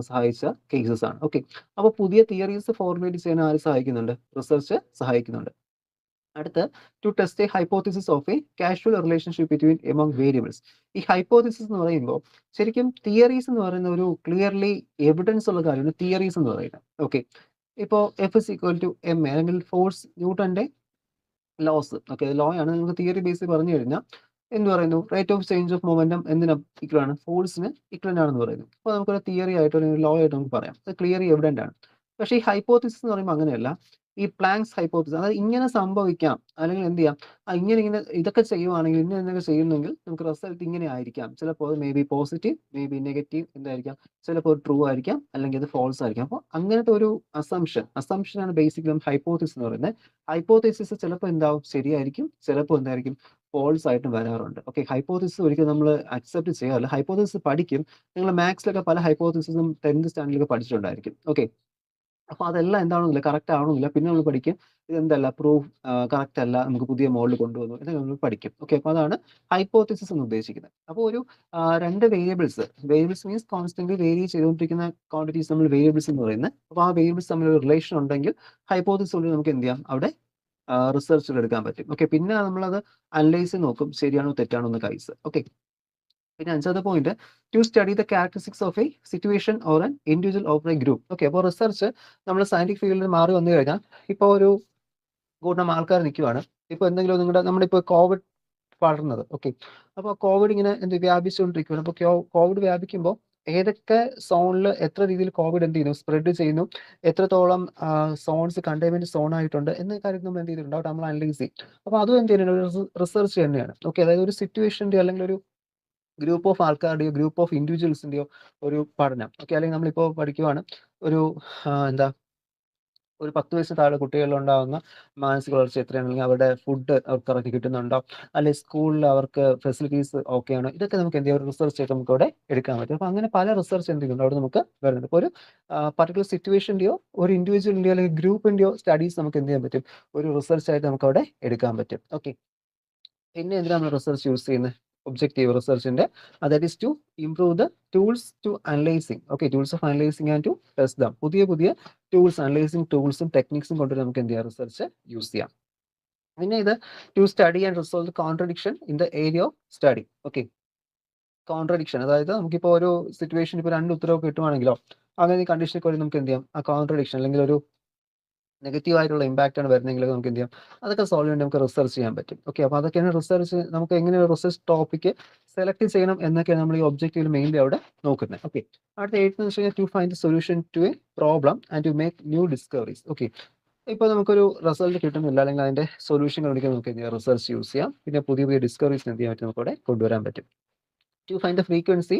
സഹായിച്ച കേസസ് ആണ്. ഓക്കെ, അപ്പോൾ പുതിയ തിയറീസ് ഫോർമുലേറ്റ് ചെയ്യാൻ ആര് സഹായിക്കുന്നുണ്ട്, റിസർച്ച് സഹായിക്കുന്നുണ്ട്. അടുത്ത് to test a hypothesis of a casual relationship between among variables. ഈ ഹൈപ്പോത്തിസിസ് എന്ന് പറയുമ്പോൾ ശരിക്കും തിയറീസ് എന്ന് പറയുന്ന ഒരു ക്ലിയർലി എവിഡൻസ് ഉള്ള കാര്യമാണ് തിയറീസ് എന്ന് പറയുന്നത്. ഓക്കെ, ഇപ്പോൾ F is equal to M A അല്ലെങ്കിൽ ഫോഴ്സ് ന്യൂട്ടന്റെ ലോസ്. ഓക്കെ, ലോ ആണ്, നിങ്ങൾക്ക് തിയറി ബേസ് പറഞ്ഞു കഴിഞ്ഞാൽ എന്ത് പറയുന്നു, rate of change of momentum എന്തിനാ ഈക്വൽ ആണ്, ഫോഴ്സിന് ഈക്വൽ ആണെന്ന് പറയുന്നു. അപ്പോൾ നമുക്കൊരു തിയറി ആയിട്ട് അല്ലെങ്കിൽ ലോ ആയിട്ട് നമുക്ക് പറയാം, അത് ക്ലിയർലി എവിഡന്റ് ആണ്. പക്ഷേ ഈ ഹൈപ്പോത്തിസിസ് എന്ന് പറയുമ്പോൾ അങ്ങനെയല്ല. ഈ പ്ലാങ്ക്സ് ഹൈപ്പോത്തിസിസ്, അതായത് ഇങ്ങനെ സംഭവിക്കാം, അല്ലെങ്കിൽ എന്ത് ചെയ്യാം, ഇങ്ങനെ ഇങ്ങനെ ഇതൊക്കെ ചെയ്യുവാണെങ്കിൽ ഇങ്ങനെ എന്തൊക്കെ ചെയ്യുന്നെങ്കിൽ നമുക്ക് റിസൾട്ട് ഇങ്ങനെ ആയിരിക്കാം. ചിലപ്പോൾ അത് may be positive, may be negative എന്തായിരിക്കാം, ചിലപ്പോൾ ട്രൂ ആയിരിക്കാം, അല്ലെങ്കിൽ അത് ഫോൾസ് ആയിരിക്കാം. അപ്പോൾ അങ്ങനത്തെ ഒരു അസംഷൻ ആണ് ബേസിക്കലി നമ്മൾ ഹൈപ്പോത്തിസിസ് എന്ന് പറയുന്നത്. ഹൈപ്പോത്തിസിസ് ചിലപ്പോൾ എന്താവും, ശരിയായിരിക്കും, ചിലപ്പോൾ എന്തായിരിക്കും, ഫോൾസ് ആയിട്ട് വരാറുണ്ട്. ഓക്കെ, ഹൈപ്പോത്തിസിസ് ഒരിക്കലും നമ്മൾ അക്സെപ്റ്റ് ചെയ്യാറില്ല. ഹൈപ്പോത്തിസിസ് പഠിക്കും. നിങ്ങൾ മാത്സിലൊക്കെ പല ഹൈപ്പോത്തിസിസും 10th സ്റ്റാൻഡേർഡിലൊക്കെ പഠിച്ചിട്ടുണ്ടായിരിക്കും. ഓക്കെ, അപ്പോൾ അതെല്ലാം എന്താണെന്നില്ല, കറക്റ്റ് ആവണമെന്നില്ല. പിന്നെ നമ്മൾ പഠിക്കും ഇതെന്തല്ല, പ്രൂഫ് കറക്റ്റ് അല്ല, നമുക്ക് പുതിയ മോഡൽ കൊണ്ടുവന്നു എന്നൊക്കെ നമ്മൾ പഠിക്കും. ഓക്കെ, അപ്പോൾ അതാണ് ഹൈപ്പോത്തിസിസ് എന്ന് ഉദ്ദേശിക്കുന്നത്. അപ്പോൾ ഒരു രണ്ട് വേരിയബിൾസ് മീൻസ് കോൺസ്റ്റന്റ്ലി വേരി ചെയ്തുകൊണ്ടിരിക്കുന്ന ക്വാണ്ടിറ്റീസ് നമ്മൾ വേരിയബിൾസ് എന്ന് പറയുന്നത്. അപ്പോൾ ആ വേരിയബിൾസ് തമ്മിൽ ഒരു റിലേഷൻ ഉണ്ടെങ്കിൽ ഹൈപ്പോത്തിസിസ് കൊണ്ട് നമുക്ക് എന്ത് ചെയ്യാം, അവിടെ റിസർച്ചിൽ എടുക്കാൻ പറ്റും. ഓക്കെ, പിന്നെ നമ്മളത് അനലൈസ് നോക്കും, ശരിയാണോ തെറ്റാണോ എന്ന് കൈസ്. ഓക്കെ, പിന്നെ അഞ്ചാമത്തെ point two study the characteristics of A situation or an individual of A group. Okay, അപ്പോൾ റിസർച്ച് നമ്മൾ സയന്റിഫിക് ഫീൽഡിൽ മാറി വന്നു കഴിഞ്ഞാൽ ഇപ്പോൾ ഒരു കൂട്ടം ആൾക്കാർ നിൽക്കുവാണ്. ഇപ്പോൾ എന്തെങ്കിലും നമ്മളിപ്പോൾ കോവിഡ് പടർന്നത്. ഓക്കെ, അപ്പോൾ കോവിഡ് ഇങ്ങനെ വ്യാപിച്ചുകൊണ്ടിരിക്കുകയാണ്. അപ്പോൾ കോവിഡ് വ്യാപിക്കുമ്പോൾ ഏതൊക്കെ സോണിൽ എത്ര രീതിയിൽ കോവിഡ് എന്ത് ചെയ്യുന്നു, സ്പ്രെഡ് ചെയ്യുന്നു, എത്രത്തോളം സോൺസ് കണ്ടെയ്ൻമെന്റ് സോൺ ആയിട്ടുണ്ട് എന്ന കാര്യം നമ്മൾ എന്ത് ചെയ്തിട്ടുണ്ട്, അവിടെ നമ്മൾ അനലൈസ് ചെയ്യും. അപ്പോൾ അതും എന്ത് ചെയ്യുന്നത്, റിസർച്ച് തന്നെയാണ്. ഓക്കെ, അതായത് ഒരു സിറ്റുവേഷൻ്റെ അല്ലെങ്കിൽ ഒരു ഗ്രൂപ്പ് ഓഫ് ആൾക്കാരുടെയോ ഗ്രൂപ്പ് ഓഫ് ഇൻഡിവിജ്വൽസിന്റെയോ ഒരു പഠനം. ഓക്കെ, അല്ലെങ്കിൽ നമ്മളിപ്പോൾ പഠിക്കുവാണ് ഒരു എന്താ ഒരു 10 വയസ്സിന് താഴെ കുട്ടികളിലുണ്ടാകുന്ന മാനസിക വളർച്ച എത്രയാണ്, അല്ലെങ്കിൽ അവരുടെ ഫുഡ് അവർക്ക് കറക്റ്റ് കിട്ടുന്നുണ്ടോ, അല്ലെങ്കിൽ സ്കൂളിൽ അവർക്ക് ഫെസിലിറ്റീസ് ഓക്കെയാണോ, ഇതൊക്കെ നമുക്ക് എന്ത് ചെയ്യാം, ഒരു റിസർച്ച് ആയിട്ട് നമുക്ക് അവിടെ എടുക്കാൻ പറ്റും. അപ്പോൾ അങ്ങനെ പല റിസർച്ച് എന്ത് ചെയ്യുന്നുണ്ട് അവിടെ നമുക്ക് വരുന്നുണ്ട്. ഇപ്പോൾ ഒരു പർട്ടിക്കുലർ സിറ്റുവേഷൻ്റെയോ ഒരു ഇൻഡിവിജ്വലിൻ്റെയോ അല്ലെങ്കിൽ ഗ്രൂപ്പിൻ്റെയോ സ്റ്റഡീസ് നമുക്ക് എന്ത് ചെയ്യാൻ പറ്റും, ഒരു റിസർച്ച് ആയിട്ട് നമുക്ക് അവിടെ എടുക്കാൻ പറ്റും. ഓക്കെ, പിന്നെ എന്തിനാണ് നമ്മൾ റിസർച്ച് യൂസ് ചെയ്യുന്നത്, ഒബ്ജക്റ്റീവ് റിസർച്ചിന്റെ, that is to improve the tools to analysing. Okay, tools of analysing and to test them. പുതിയ പുതിയ ടൂൾസ്, അനലൈസിങ് ടൂൾസും ടെക്നിക്സും കൊണ്ട് നമുക്ക് എന്ത് ചെയ്യാം, റിസർച്ച് യൂസ് ചെയ്യാം. പിന്നെ ഇത് to study and resolve the contradiction in the area of study. Okay, contradiction, അതായത് നമുക്കിപ്പോൾ ഒരു സിറ്റുവേഷൻ ഇപ്പോൾ 2 ഉത്തരവ് കിട്ടുവാണെങ്കിലോ അങ്ങനെ കണ്ടീഷനൊക്കെ വഴി നമുക്ക് എന്ത് ചെയ്യാം, ആ കോൺട്രഡിക്ഷൻ അല്ലെങ്കിൽ ഒരു നെഗറ്റീവ് ആയിട്ടുള്ള ഇമ്പാക്റ്റ് ആണ് വരുന്നതെങ്കിൽ നമുക്ക് എന്ത് ചെയ്യാം, അതൊക്കെ സോൾവ് ചെയ്യാൻ നമുക്ക് റിസർച്ച് ചെയ്യാൻ പറ്റും. ഓക്കെ, അപ്പോൾ അതൊക്കെയാണ് റിസർച്ച്. നമുക്ക് എങ്ങനെ റിസർച്ച് ടോപ്പിക് സെലക്ട് ചെയ്യണം എന്നൊക്കെയാണ് നമ്മൾ ഈ ഒബ്ജക്റ്റീവിൽ മെയിൻലി അവിടെ നോക്കുന്നത്. ഓക്കെ, അടുത്ത 8 എന്ന് വെച്ച് കഴിഞ്ഞാൽ to find the solution to a problem and to make new discoveries. Okay, ഇപ്പോൾ നമുക്കൊരു റിസൾട്ട് കിട്ടുന്നില്ല അല്ലെങ്കിൽ അതിന്റെ സൊല്യൂഷൻ കണ്ടുപിടിക്കാൻ നമുക്ക് എന്ത് ചെയ്യാം, റിസർച്ച് യൂസ് ചെയ്യാം. പിന്നെ പുതിയ പുതിയ ഡിസ്കവറീസ് എന്ത് ചെയ്യാൻ പറ്റും, നമുക്ക് അവിടെ കൊണ്ടുവരാൻ പറ്റും. To find the frequency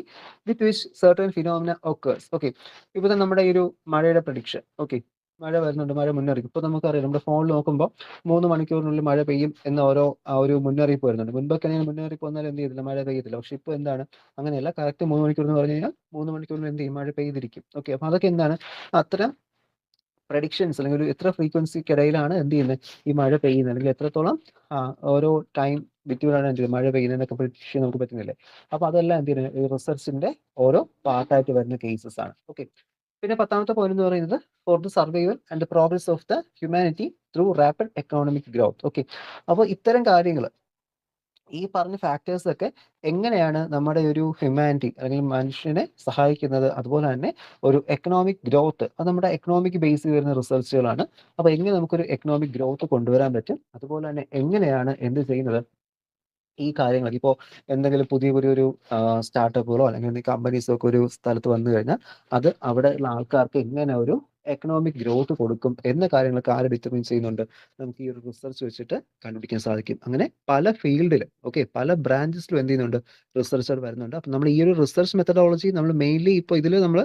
with which certain phenomena occurs. Okay, ഇപ്പോൾ നമ്മുടെ ഈ ഒരു മഴയുടെ പ്രഡിക്ഷൻ. ഓക്കെ, മഴ വരുന്നുണ്ട്, മഴ മുന്നറിയിപ്പ്. ഇപ്പോൾ നമുക്കറിയാം നമ്മുടെ ഫോണിൽ നോക്കുമ്പോൾ 3 മണിക്കൂറിനുള്ളിൽ മഴ പെയ്യും എന്ന ആ ഒരു മുന്നറിയിപ്പ് വരുന്നുണ്ട്. മുൻപൊക്കെ ആണെങ്കിൽ മുന്നറിയിപ്പ് വന്നാൽ എന്ത് ചെയ്തില്ല, മഴ പെയ്യത്തില്ല. പക്ഷേ ഇപ്പോൾ എന്താണ്, അങ്ങനെയല്ല. കറക്റ്റ് 3 മണിക്കൂർ എന്ന് പറഞ്ഞു കഴിഞ്ഞാൽ 3 മണിക്കൂറിന് എന്ത് ചെയ്യും, മഴ പെയ്തിരിക്കും. ഓക്കെ, അപ്പോൾ അതൊക്കെ എന്താണ്, അത്തരം പ്രഡിക്ഷൻസ് അല്ലെങ്കിൽ ഒരു എത്ര ഫ്രീക്വൻസിക്കിടയിലാണ് എന്ത് ചെയ്യുന്നത്, ഈ മഴ പെയ്യുന്നത്, അല്ലെങ്കിൽ എത്രത്തോളം ഓരോ ടൈം ബിറ്റ്വീനാണ് എന്ത് ചെയ്യുന്നത്, മഴ പെയ്യുന്നതെന്നൊക്കെ പ്രഡിക്റ്റ് ചെയ്യാൻ നമുക്ക് പറ്റുന്നില്ലേ. അപ്പോൾ അതെല്ലാം എന്ത് ചെയ്യുന്നത്, ഈ റിസർച്ചിന്റെ ഓരോ പാർട്ടായിട്ട് വരുന്ന കേസസ് ആണ്. ഓക്കെ, പിന്നെ 10ാമത്തെ പോയിന്റ് എന്ന് പറയുന്നത് for the survival and the progress of the humanity through rapid economic growth. Okay, അപ്പോൾ ഇത്തരം കാര്യങ്ങൾ, ഈ പറഞ്ഞ ഫാക്ടേഴ്സ് ഒക്കെ എങ്ങനെയാണ് നമ്മുടെ ഒരു ഹ്യൂമാനിറ്റി അല്ലെങ്കിൽ മനുഷ്യനെ സഹായിക്കുന്നത്, അതുപോലെ തന്നെ ഒരു എക്കണോമിക് ഗ്രോത്ത്, അത് നമ്മുടെ എക്കണോമിക് ബേസിൽ വരുന്ന റിസർച്ചുകളാണ്. അപ്പോൾ എങ്ങനെ നമുക്കൊരു എക്കണോമിക് ഗ്രോത്ത് കൊണ്ടുവരാൻ പറ്റും, അതുപോലെ തന്നെ എങ്ങനെയാണ് എന്ത് ചെയ്യുന്നത്, ഈ കാര്യങ്ങൾ ഇപ്പോൾ എന്തെങ്കിലും പുതിയ ഒരു സ്റ്റാർട്ടപ്പുകളോ അല്ലെങ്കിൽ കമ്പനീസോ ഒക്കെ ഒരു സ്ഥലത്ത് വന്നു കഴിഞ്ഞാൽ അത് അവിടെ ഉള്ള ആൾക്കാർക്ക് എങ്ങനെ ഒരു എക്കണോമിക് ഗ്രോത്ത് കൊടുക്കും എന്ന കാര്യങ്ങളൊക്കെ ആര് ഡിറ്റർമിൻ ചെയ്യുന്നുണ്ട്, നമുക്ക് ഈ ഒരു റിസർച്ച് വെച്ചിട്ട് കണ്ടുപിടിക്കാൻ സാധിക്കും. അങ്ങനെ പല ഫീൽഡിലും, ഓക്കെ, പല ബ്രാഞ്ചസിലും എന്ത് ചെയ്യുന്നുണ്ട്, റിസർച്ചർ വരുന്നുണ്ട്. അപ്പം നമ്മൾ ഈ ഒരു റിസർച്ച് മെത്തഡോളജി നമ്മൾ മെയിൻലി ഇപ്പോൾ ഇതിൽ നമ്മൾ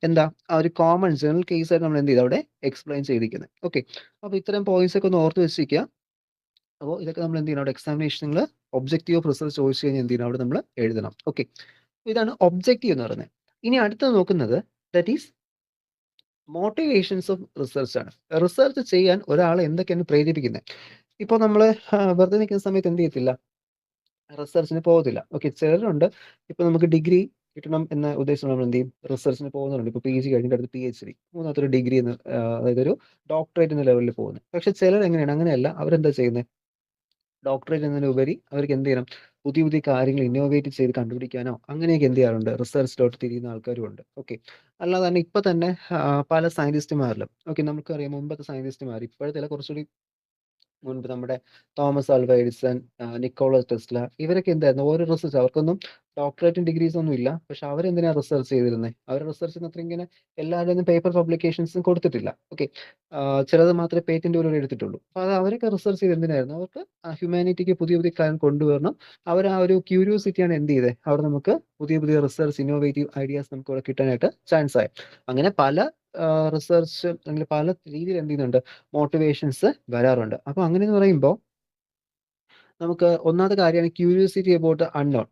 എന്താ, ആ ഒരു കോമൺ ജനറൽ കേസ് ആയിട്ട് നമ്മൾ എന്ത് ചെയ്ത് അവിടെ എക്സ്പ്ലെയിൻ ചെയ്തിരിക്കുന്നത്. ഓക്കെ, അപ്പോൾ ഇത്തരം പോയിന്റ്സ് ഒക്കെ ഒന്ന് ഓർത്ത് വെച്ചിരിക്കുക. അപ്പോൾ ഇതൊക്കെ നമ്മൾ എന്ത് ചെയ്യണം, അവിടെ എക്സാമിനേഷനിൽ ഒബ്ജക്റ്റീവ് ഓഫ് റിസർച്ച് ചോദിച്ചു കഴിഞ്ഞാൽ എന്ത് ചെയ്യണം, അവിടെ നമ്മൾ എഴുതണം. ഓക്കെ, ഇതാണ് ഒബ്ജക്റ്റീവ് എന്ന് പറയുന്നത്. ഇനി അടുത്തത് നോക്കുന്നത് that is motivations of research ആണ്. റിസർച്ച് ചെയ്യാൻ ഒരാളെ എന്തൊക്കെയാണ് പ്രേരിപ്പിക്കുന്നത്. ഇപ്പോൾ നമ്മൾ വെറുതെ നിൽക്കുന്ന സമയത്ത് എന്ത് ചെയ്യത്തില്ല, റിസർച്ചിന് പോകത്തില്ല. ഓക്കെ, ചിലരുണ്ട്, ഇപ്പോൾ നമുക്ക് ഡിഗ്രി കിട്ടണം എന്ന ഉദ്ദേശം നമ്മൾ എന്ത് ചെയ്യും, റിസർച്ചിന് പോകുന്നുണ്ട്. ഇപ്പോൾ PG കഴിഞ്ഞിട്ട് അടുത്ത് PhD, മൂന്നാമത്തെ ഒരു ഡിഗ്രി എന്ന്, അതായത് ഒരു ഡോക്ടറേറ്റ് എന്ന ലെവലിൽ പോകുന്നത്. പക്ഷെ ചിലർ എങ്ങനെയാണ്, അങ്ങനെയല്ല. അവരെന്താ ചെയ്യുന്നത്, ഡോക്ടറേറ്റ് എന്നതിനുപരി അവർക്ക് എന്ത് ചെയ്യണം, പുതിയ പുതിയ കാര്യങ്ങൾ ഇന്നോവേറ്റ് ചെയ്ത് കണ്ടുപിടിക്കാനോ അങ്ങനെയൊക്കെ എന്ത് ചെയ്യാറുണ്ട്, റിസർച്ചിലോട്ട് തിരിയുന്ന ആൾക്കാരും ഉണ്ട്. ഓക്കെ, അല്ലാതെ തന്നെ ഇപ്പൊ തന്നെ പല സയന്റിസ്റ്റുമാരിലും, ഓക്കെ, നമുക്കറിയാം മുമ്പത്തെ സയന്റിസ്റ്റുമാർ, ഇപ്പോഴത്തെ കുറച്ചുകൂടി മുൻപ് നമ്മുടെ Thomas Alva Edison, Nicholas Tesla, ഇവരൊക്കെ എന്തായിരുന്നു, ഓരോ റിസർച്ച്, അവർക്കൊന്നും ഡോക്ടറേറ്റും ഡിഗ്രീസ് ഒന്നും ഇല്ല. പക്ഷെ അവരെന്തിനാ റിസർച്ച് ചെയ്തിരുന്നത്, അവരുടെ റിസർച്ചിന് അത്ര ഇങ്ങനെ എല്ലാവരും പേപ്പർ പബ്ലിക്കേഷൻസും കൊടുത്തിട്ടില്ല. ഓക്കെ, ചിലത് മാത്രമേ പേറ്റന്റ് പോലും എടുത്തിട്ടുള്ളൂ. അപ്പോൾ അത് അവരൊക്കെ റിസർച്ച് ചെയ്ത് എന്തിനായിരുന്നു, അവർക്ക് ഹ്യൂമാനിറ്റിക്ക് പുതിയ പുതിയ കാര്യം കൊണ്ടുവരണം. അവർ ആ ഒരു ക്യൂരിയോസിറ്റിയാണ് എന്ത് ചെയ്തത്, അവിടെ നമുക്ക് പുതിയ പുതിയ റിസർച്ച് ഇന്നോവേറ്റീവ് ഐഡിയാസ് നമുക്ക് ഇവിടെ കിട്ടാനായിട്ട് ചാൻസ് ആയി. അങ്ങനെ പല റിസർച്ച് അല്ലെങ്കിൽ പല രീതിയിൽ എന്ത് ചെയ്യുന്നുണ്ട്, മോട്ടിവേഷൻസ് വരാറുണ്ട്. അപ്പോൾ അങ്ങനെ എന്ന് പറയുമ്പോൾ നമുക്ക് ഒന്നാമത്തെ കാര്യമാണ് ക്യൂരിയോസിറ്റി അബൌട്ട് അൺനോൺ.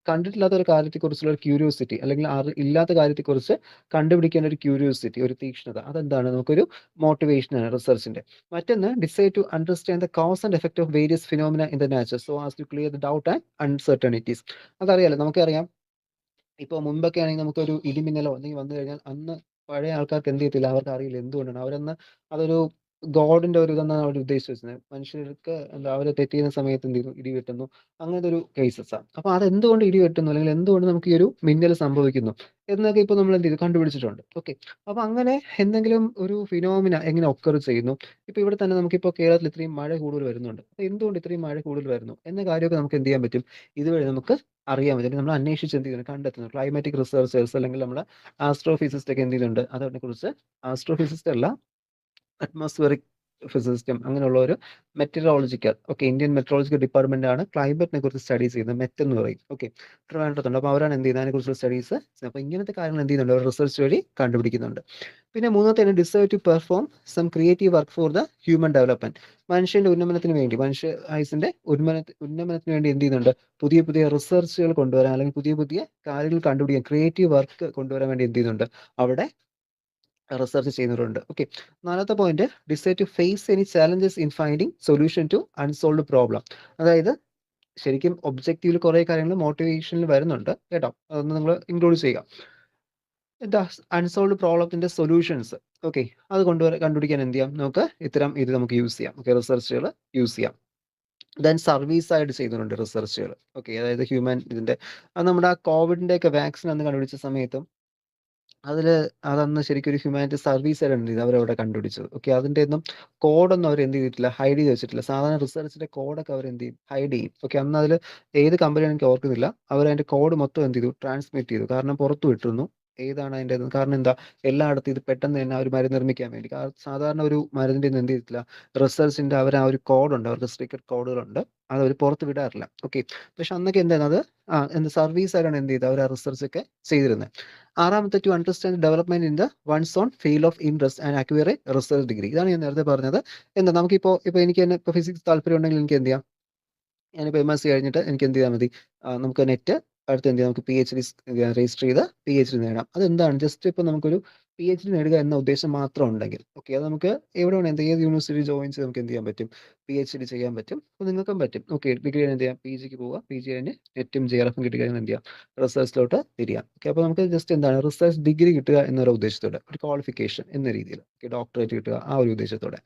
കണ്ടിട്ടില്ലാത്ത ഒരു കാര്യത്തെക്കുറിച്ചുള്ള ഒരു ക്യൂരിയോസിറ്റി, അല്ലെങ്കിൽ ഇല്ലാത്ത കാര്യത്തെക്കുറിച്ച് കണ്ടുപിടിക്കാൻ ഒരു ക്യൂരിയോസിറ്റി, ഒരു തീക്ഷ്ണത, അതെന്താണ്, നമുക്കൊരു മോട്ടിവേഷനാണ് റിസർച്ചിന്റെ. മറ്റൊന്ന് decide to understand the cause and effect of various phenomena in the nature so as to clear the doubt and uncertainties. അതറിയാലോ, നമുക്കറിയാം ഇപ്പോൾ മുമ്പൊക്കെ ആണെങ്കിൽ നമുക്കൊരു ഇടിമിന്നലോ എന്തെങ്കിലും വന്നു കഴിഞ്ഞാൽ അന്ന് പഴയ ആൾക്കാർക്ക് എന്ത് ചെയ്യത്തില്ല, അവർക്ക് അറിയില്ല എന്തുകൊണ്ടാണ് അവരന്ന് അതൊരു ഗോഡിന്റെ ഒരു ഇതെന്നാണ് അവർ ഉദ്ദേശിച്ച് വെച്ചത്. മനുഷ്യർക്ക് എന്താ, അവര് തെറ്റ് ചെയ്യുന്ന സമയത്ത് എന്ത് ചെയ്യുന്നു, ഇടി വെട്ടുന്നു, അങ്ങനത്തെ ഒരു കേസസാണ്. അപ്പൊ അതെന്തുകൊണ്ട് ഇടി വെട്ടുന്നു, അല്ലെങ്കിൽ എന്തുകൊണ്ട് നമുക്ക് ഈ ഒരു മിന്നൽ സംഭവിക്കുന്നു എന്നൊക്കെ ഇപ്പൊ നമ്മൾ എന്ത് ചെയ്തു, കണ്ടുപിടിച്ചിട്ടുണ്ട്. ഓക്കെ, അപ്പൊ അങ്ങനെ എന്തെങ്കിലും ഒരു ഫിനോമിന എങ്ങനെ ഒക്കർ ചെയ്യുന്നു. ഇപ്പൊ ഇവിടെ തന്നെ നമുക്കിപ്പോ കേരളത്തിൽ ഇത്രയും മഴ കൂടുതൽ വരുന്നുണ്ട്. അപ്പൊ എന്തുകൊണ്ട് ഇത്രയും മഴ കൂടുതൽ വരുന്നു എന്ന കാര്യമൊക്കെ നമുക്ക് എന്ത് ചെയ്യാൻ പറ്റും, ഇതുവഴി നമുക്ക് അറിയാൻ പറ്റും. നമ്മൾ അന്വേഷിച്ച് എന്ത് ചെയ്യുന്നു, കണ്ടെത്തുന്നു. ക്ലൈമാറ്റിക് റിസർച്ചേഴ്സ് അല്ലെങ്കിൽ നമ്മുടെ ആസ്ട്രോഫിസിസ്റ്റ് ഒക്കെ എന്ത് ചെയ്യുന്നുണ്ട്, അതിനെക്കുറിച്ച്, ആസ്ട്രോഫിസിസ്റ്റ് അല്ല, അറ്റ്മോസ്ഫിയറിക് ഫിസിസിസ്റ്റും അങ്ങനെയുള്ള ഒരു meteorological, okay, Indian meteorological department ആണ് ക്ലൈമറ്റിനെ കുറിച്ച് സ്റ്റഡീസ് ചെയ്യുന്നത്, മെറ്റ് എന്ന് പറയും. ഓക്കെ, ട്രിവാൻഡ്രത്തുണ്ട്. അപ്പോൾ അവരാണ് എന്ത് ചെയ്യുന്നത്, അതിനെക്കുറിച്ചുള്ള സ്റ്റഡീസ്. അപ്പോൾ ഇങ്ങനത്തെ കാര്യങ്ങൾ എന്ത് ചെയ്യുന്നുണ്ട്, റിസർച്ച് വഴി കണ്ടുപിടിക്കുന്നുണ്ട്. പിന്നെ മൂന്നാമത്തെ decide to perform some creative work for the human development. മനുഷ്യന്റെ ഉന്നമനത്തിന് വേണ്ടി, മനുഷ്യ ആയുസിന്റെ ഉന്നമനത്തിന് വേണ്ടി എന്ത് ചെയ്യുന്നുണ്ട്, പുതിയ പുതിയ റിസർച്ചുകൾ കൊണ്ടുവരാൻ, അല്ലെങ്കിൽ പുതിയ പുതിയ കാര്യങ്ങൾ കണ്ടുപിടിക്കാൻ, ക്രിയേറ്റീവ് വർക്ക് കൊണ്ടുവരാൻ വേണ്ടി എന്ത് ചെയ്യുന്നുണ്ട്, അവിടെ റിസർച്ച് ചെയ്യുന്നവരുണ്ട്. ഓക്കെ, നാലാമത്തെ point decide to face any challenges in finding solution to unsolved problem. അതായത് ശരിക്കും ഒബ്ജക്റ്റീവിൽ കുറെ കാര്യങ്ങൾ മോട്ടിവേഷനിൽ വരുന്നുണ്ട് കേട്ടോ, അതൊന്ന് നിങ്ങൾ ഇൻക്ലൂഡ് ചെയ്യുക. എന്താ, അൺസോൾവ്ഡ് പ്രോബ്ലത്തിന്റെ സൊല്യൂഷൻസ്. ഓക്കെ, അത് കണ്ടുപിടിക്കാൻ എന്ത് ചെയ്യാം, നമുക്ക് ഇത്തരം ഇത് നമുക്ക് യൂസ് ചെയ്യാം. ഓക്കെ, റിസർച്ചുകൾ യൂസ് ചെയ്യാം. ദെൻ സർവീസ് ആയിട്ട് ചെയ്യുന്നുണ്ട് റിസർച്ചുകൾ. ഓക്കെ, അതായത് ഹ്യൂമൻ ഇതിന്റെ അത് നമ്മുടെ ആ കോവിഡിന്റെ ഒക്കെ വാക്സിൻ അന്ന് കണ്ടുപിടിച്ച സമയത്തും അതില് അതന്ന് ശരിക്കും ഒരു ഹ്യൂമാനിറ്റി സർവീസ് ആയിട്ടാണ് എന്ത് ചെയ്തത് അവരവിടെ കണ്ടുപിടിച്ചത്. ഓക്കെ, അതിന്റെ ഒന്നും കോഡൊന്നും അവർ എന്ത് ചെയ്തിട്ടില്ല, ഹൈഡ് ചെയ്ത് വെച്ചിട്ടില്ല. സാധാരണ റിസർച്ചിന്റെ കോഡൊക്കെ അവർ എന്ത് ചെയ്യും, ഹൈഡ് ചെയ്യും. ഓക്കെ, അന്ന് അതിൽ ഏത് കമ്പനിയാണ് എനിക്ക് ഓർക്കുന്നില്ല, അവർ അതിന്റെ കോഡ് മൊത്തം എന്ത് ചെയ്തു, ട്രാൻസ്മിറ്റ് ചെയ്തു. കാരണം പുറത്തു വിട്ടിരുന്നു ഏതാണ് അതിന്റെ കാരണം എന്താ, എല്ലായിടത്തും ഇത് പെട്ടെന്ന് തന്നെ ആ ഒരു മരുന്ന് നിർമ്മിക്കാൻ വേണ്ടി. സാധാരണ ഒരു മരുന്നിന്റെ ഒന്നും എന്ത് ചെയ്തിട്ടില്ല, റിസർച്ചിന്റെ അവർ ആ ഒരു കോഡുണ്ട്, അവർക്ക് സ്ട്രിക്റ്റ് കോഡുകളുണ്ട്, അത് അവർ പുറത്ത് വിടാറില്ല. ഓക്കെ, പക്ഷെ അന്നൊക്കെ എന്താണ് അത് എന്ത് സർവീസ് ആയിട്ടാണ് എന്ത് ചെയ്തത് അവർ ആ റിസർച്ച് ഒക്കെ ചെയ്തിരുന്നത്. ആറാമത്തെ to understand development in the one's own field of interest and acquire a research degree. ഇതാണ് ഞാൻ നേരത്തെ പറഞ്ഞത്. എന്താ നമുക്കിപ്പോൾ എനിക്ക് തന്നെ ഇപ്പോൾ ഫിസിക്സ് താല്പര്യം ഉണ്ടെങ്കിൽ എനിക്ക് എന്ത് ചെയ്യാം, ഞാനിപ്പോൾ MSc കഴിഞ്ഞിട്ട് എനിക്ക് എന്ത് ചെയ്താൽ മതി, നമുക്ക് നെറ്റ് അടുത്ത് എന്ത് ചെയ്യാം, നമുക്ക് PhD രജിസ്റ്റർ ചെയ്ത് PhD നേടാം. അതെന്താണ്, ജസ്റ്റ് ഇപ്പോൾ നമുക്കൊരു PhD നേടുക എന്ന ഉദ്ദേശം മാത്രം ഉണ്ടെങ്കിൽ ഓക്കെ, അത് നമുക്ക് എവിടെ വേണം ഏത് യൂണിവേഴ്സിറ്റി ജോയിൻ ചെയ്ത് നമുക്ക് എന്ത് ചെയ്യാൻ പറ്റും, PhD ചെയ്യാൻ പറ്റും. അപ്പോൾ നിങ്ങൾക്കും പറ്റും. ഓക്കെ, ഡിഗ്രി എന്ത് ചെയ്യാം, PGക്ക് പോവുക, PG കഴിഞ്ഞ് നെറ്റും JRF കിട്ടി കഴിഞ്ഞാൽ എന്ത് ചെയ്യാം, റിസർച്ചിലോട്ട് തിരിയാം. ഓക്കെ, അപ്പോൾ നമുക്ക് ജസ്റ്റ് എന്താണ് റിസർച്ച് ഡിഗ്രി കിട്ടുക എന്നൊരു ഉദ്ദേശത്തോടെ, ഒരു ക്വാളിഫിക്കേഷൻ എന്ന രീതിയിൽ, ഓക്കെ, ഡോക്ടറേറ്റ് കിട്ടുക ആ ഒരു ഉദ്ദേശത്തോടെ.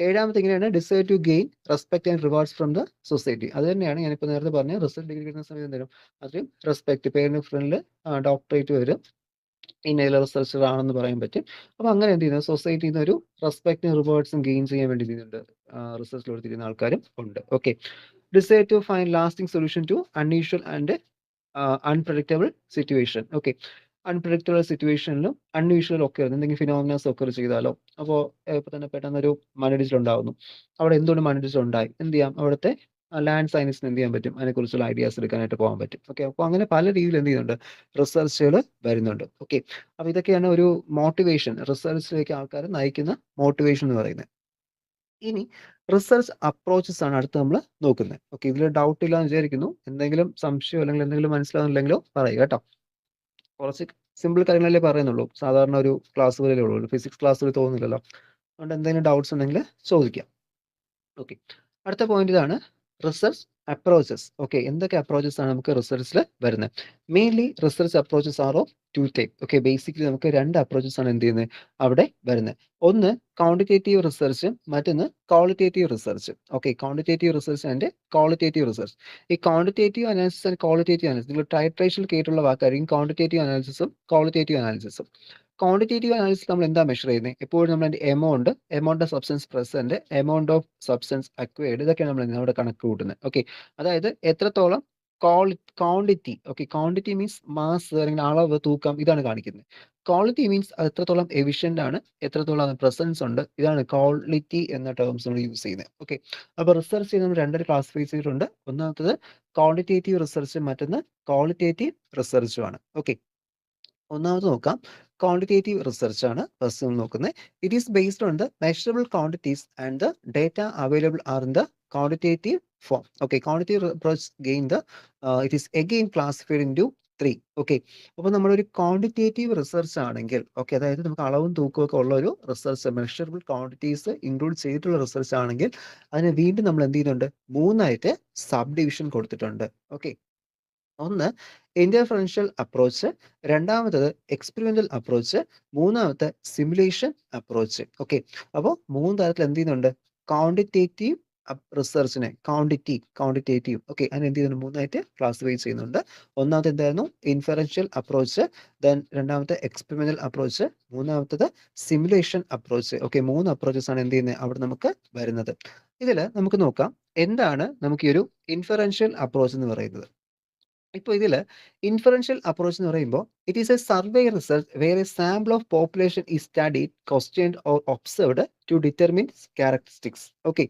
ഏഴാമത്തെ ഇങ്ങനെയാണ് decide to gain respect and rewards from the society. അത് തന്നെയാണ് ഞാനിപ്പോൾ നേരത്തെ പറഞ്ഞ റിസർച്ച് ഡിഗ്രി കിട്ടുന്ന സമയത്ത് എന്തെങ്കിലും അത്രയും റെസ്പെക്ട്, പേരിന് ഫ്രണ്ടിൽ ഡോക്ടറേറ്റ് വരും, ഇന്ന റിസർച്ചർ ആണെന്ന് പറയാൻ പറ്റും. അപ്പോൾ അങ്ങനെ എന്ത് ചെയ്യുന്നത്, സൊസൈറ്റിയിൽ നിന്ന് ഒരു റെസ്പെക്റ്റും റിവാർഡ്സും ഗെയിൻ ചെയ്യാൻ വേണ്ടി ചെയ്യുന്നുണ്ട്, റിസർച്ചിലോട്ട് തിരിയുന്ന ആൾക്കാരും ഉണ്ട്. Okay, decide to find lasting solution to unusual and unpredictable situation. Okay, unpredictable സിറ്റുവേഷനിലും അൺയൂഷ്വൽ ഒക്കെ എന്തെങ്കിലും ഫിനോമിനാസ് ഒക്കെ ചെയ്താലോ, അപ്പോൾ ഇപ്പോൾ തന്നെ പെട്ടെന്നൊരു മണ്ണിടിച്ചിൽ ഉണ്ടാകുന്നു, അവിടെ എന്തുകൊണ്ട് മണ്ണിടിച്ചിൽ ഉണ്ടായി, എന്ത് ചെയ്യാം, അവിടുത്തെ ലാൻഡ് സയൻസിന് എന്ത് ചെയ്യാൻ പറ്റും, അതിനെക്കുറിച്ചുള്ള ഐഡിയാസ് എടുക്കാനായിട്ട് പോകാൻ പറ്റും. ഓക്കെ, അപ്പോൾ അങ്ങനെ പല രീതിയിൽ എന്ത് ചെയ്യുന്നുണ്ട്, റിസർച്ചുകൾ വരുന്നുണ്ട്. ഓക്കെ, അപ്പോൾ ഇതൊക്കെയാണ് ഒരു മോട്ടിവേഷൻ, റിസർച്ചിലേക്ക് ആൾക്കാരെ നയിക്കുന്ന മോട്ടിവേഷൻ എന്ന് പറയുന്നത്. ഇനി റിസർച്ച് അപ്രോച്ചസ് ആണ് അടുത്ത് നമ്മൾ നോക്കുന്നത്. ഓക്കെ, ഇതിൽ ഡൗട്ട് ഇല്ലാന്ന് വിചാരിക്കുന്നു. എന്തെങ്കിലും സംശയം അല്ലെങ്കിൽ എന്തെങ്കിലും മനസ്സിലാവുന്നില്ലെങ്കിലോ പറയുക കേട്ടോ. കുറച്ച് സിമ്പിൾ കാര്യങ്ങളല്ലേ പറയുന്നുള്ളൂ, സാധാരണ ഒരു ക്ലാസ് പോലെയല്ലേ ഉള്ളൂ, ഫിസിക്സ് ക്ലാസ്സിൽ തോന്നുന്നില്ലല്ലോ. അതുകൊണ്ട് എന്തെങ്കിലും ഡൗട്ട്സ് ഉണ്ടെങ്കിൽ ചോദിക്കാം. ഓക്കെ, അടുത്ത പോയിന്റ് ഇതാണ്, റിസർച്ച് അപ്രോച്ചസ്. ഓക്കെ, എന്തൊക്കെ അപ്രോച്ചസ് ആണ് നമുക്ക് റിസർച്ചിൽ വരുന്നത്. Mainly research approaches are of two type. Okay, basically നമുക്ക് രണ്ട് അപ്രോച്ചസ് ആണ് എന്ത് ചെയ്യുന്നത് അവിടെ വരുന്നത്. ഒന്ന് ക്വാണ്ടിറ്റേറ്റീവ് റിസർച്ച്, മറ്റൊന്ന് qualitative research. Okay, quantitative research and qualitative research. ഈ quantitative analysis and qualitative analysis നിങ്ങൾ ടൈട്രേഷനിൽ കേട്ടുള്ള വാക്കായിരിക്കും ക്വാണ്ടിറ്റേറ്റീവ് അനാലിസിസും ക്വാളിറ്റേറ്റീവ് അനാലിസിസും. ക്വാണ്ടിറ്റേറ്റീവ് അനാലിസിസ് നമ്മൾ എന്താ മെഷർ ചെയ്യുന്നത്, എപ്പോഴും നമ്മൾ അതിന്റെ amount of substance present, amount of substance acquired, ഇതൊക്കെയാണ് നമ്മൾ നമ്മുടെ കണക്ക് കൂട്ടുന്നത്. ഓക്കെ, അതായത് എത്രത്തോളം quantity. Okay, quantity means mass അല്ലെങ്കിൽ അളവ്, തൂക്കം, ഇതാണ് കാണിക്കുന്നത്. ക്വാളിറ്റി മീൻസ് അത് എത്രത്തോളം എഫിഷ്യന്റ് ആണ്, എത്രത്തോളം പ്രസൻസ് ഉണ്ട്, ഇതാണ് ക്വാളിറ്റി എന്ന ടേംസ് നമ്മൾ യൂസ് ചെയ്യുന്നത്. ഓക്കെ, അപ്പോൾ റിസർച്ച് നമ്മൾ രണ്ടര ക്ലാസിഫൈ ചെയ്തിട്ടുണ്ട്. ഒന്നാമത്തത് ക്വാണ്ടിറ്റേറ്റീവ് റിസർച്ച്, മറ്റൊന്ന് ക്വാളിറ്റേറ്റീവ് റിസർച്ചും ആണ്. ഓക്കെ, ഒന്നാമത് നോക്കാം, ക്വാണ്ടിറ്റേറ്റീവ് റിസർച്ച് ആണ് ഫസ്റ്റ് നമ്മൾ നോക്കുന്നത്. It is based on the measurable quantities and the data available are in the quantitative form. Okay, quantitative approach gain the it is again classified in to 3. Okay, അപ്പോൾ നമ്മളൊരു ക്വാണ്ടിറ്റേറ്റീവ് റിസർച്ച് ആണെങ്കിൽ, ഓക്കെ, അതായത് നമുക്ക് അളവും തൂക്കവും ഒക്കെ ഉള്ള ഒരു റിസർച്ച്, മെഷറബിൾ ക്വാണ്ടിറ്റീസ് ഇൻക്ലൂഡ് ചെയ്തിട്ടുള്ള റിസർച്ച് ആണെങ്കിൽ അതിനെ വീണ്ടും നമ്മൾ എന്ത് ചെയ്യുന്നുണ്ട്, 3ആയിട്ട് സബ് ഡിവിഷൻ കൊടുത്തിട്ടുണ്ട്. ഓക്കെ, ഒന്ന് ഇന്റർഫറൻഷ്യൽ അപ്രോച്ച്, രണ്ടാമത്തത് എക്സ്പെരിമെന്റൽ അപ്രോച്ച്, മൂന്നാമത്തെ സിമുലേഷൻ അപ്രോച്ച്. ഓക്കെ, അപ്പോൾ 3 തരത്തിൽ എന്ത് ചെയ്യുന്നുണ്ട്, ക്വാണ്ടിറ്റേറ്റീവ് റിസർച്ചിനെ ക്വാണ്ടിറ്റേറ്റീവ് ഓക്കെ, അതിന് എന്ത് ചെയ്യുന്നുണ്ട്, 3ആയിട്ട് ക്ലാസിഫൈ ചെയ്യുന്നുണ്ട്. ഒന്നാമത്തെ എന്തായിരുന്നു, ഇൻഫറൻഷ്യൽ അപ്രോച്ച്, ദെൻ രണ്ടാമത്തെ എക്സ്പെരിമെന്റൽ അപ്രോച്ച്, മൂന്നാമത്തത് സിമുലേഷൻ അപ്രോച്ച്. ഓക്കെ, 3 അപ്രോച്ചസ് ആണ് എന്ത് ചെയ്യുന്നത് അവിടെ നമുക്ക് വരുന്നത്. ഇതിൽ നമുക്ക് നോക്കാം എന്താണ് നമുക്ക് ഈ ഒരു ഇൻഫറൻഷ്യൽ അപ്രോച്ച് എന്ന് പറയുന്നത്. ഇപ്പോൾ ഇതിൽ ഇൻഫറൻഷ്യൽ അപ്രോച്ച് എന്ന് പറയുമ്പോൾ it is a survey research where a sample of population is studied, questioned or observed to determine characteristics. Okay,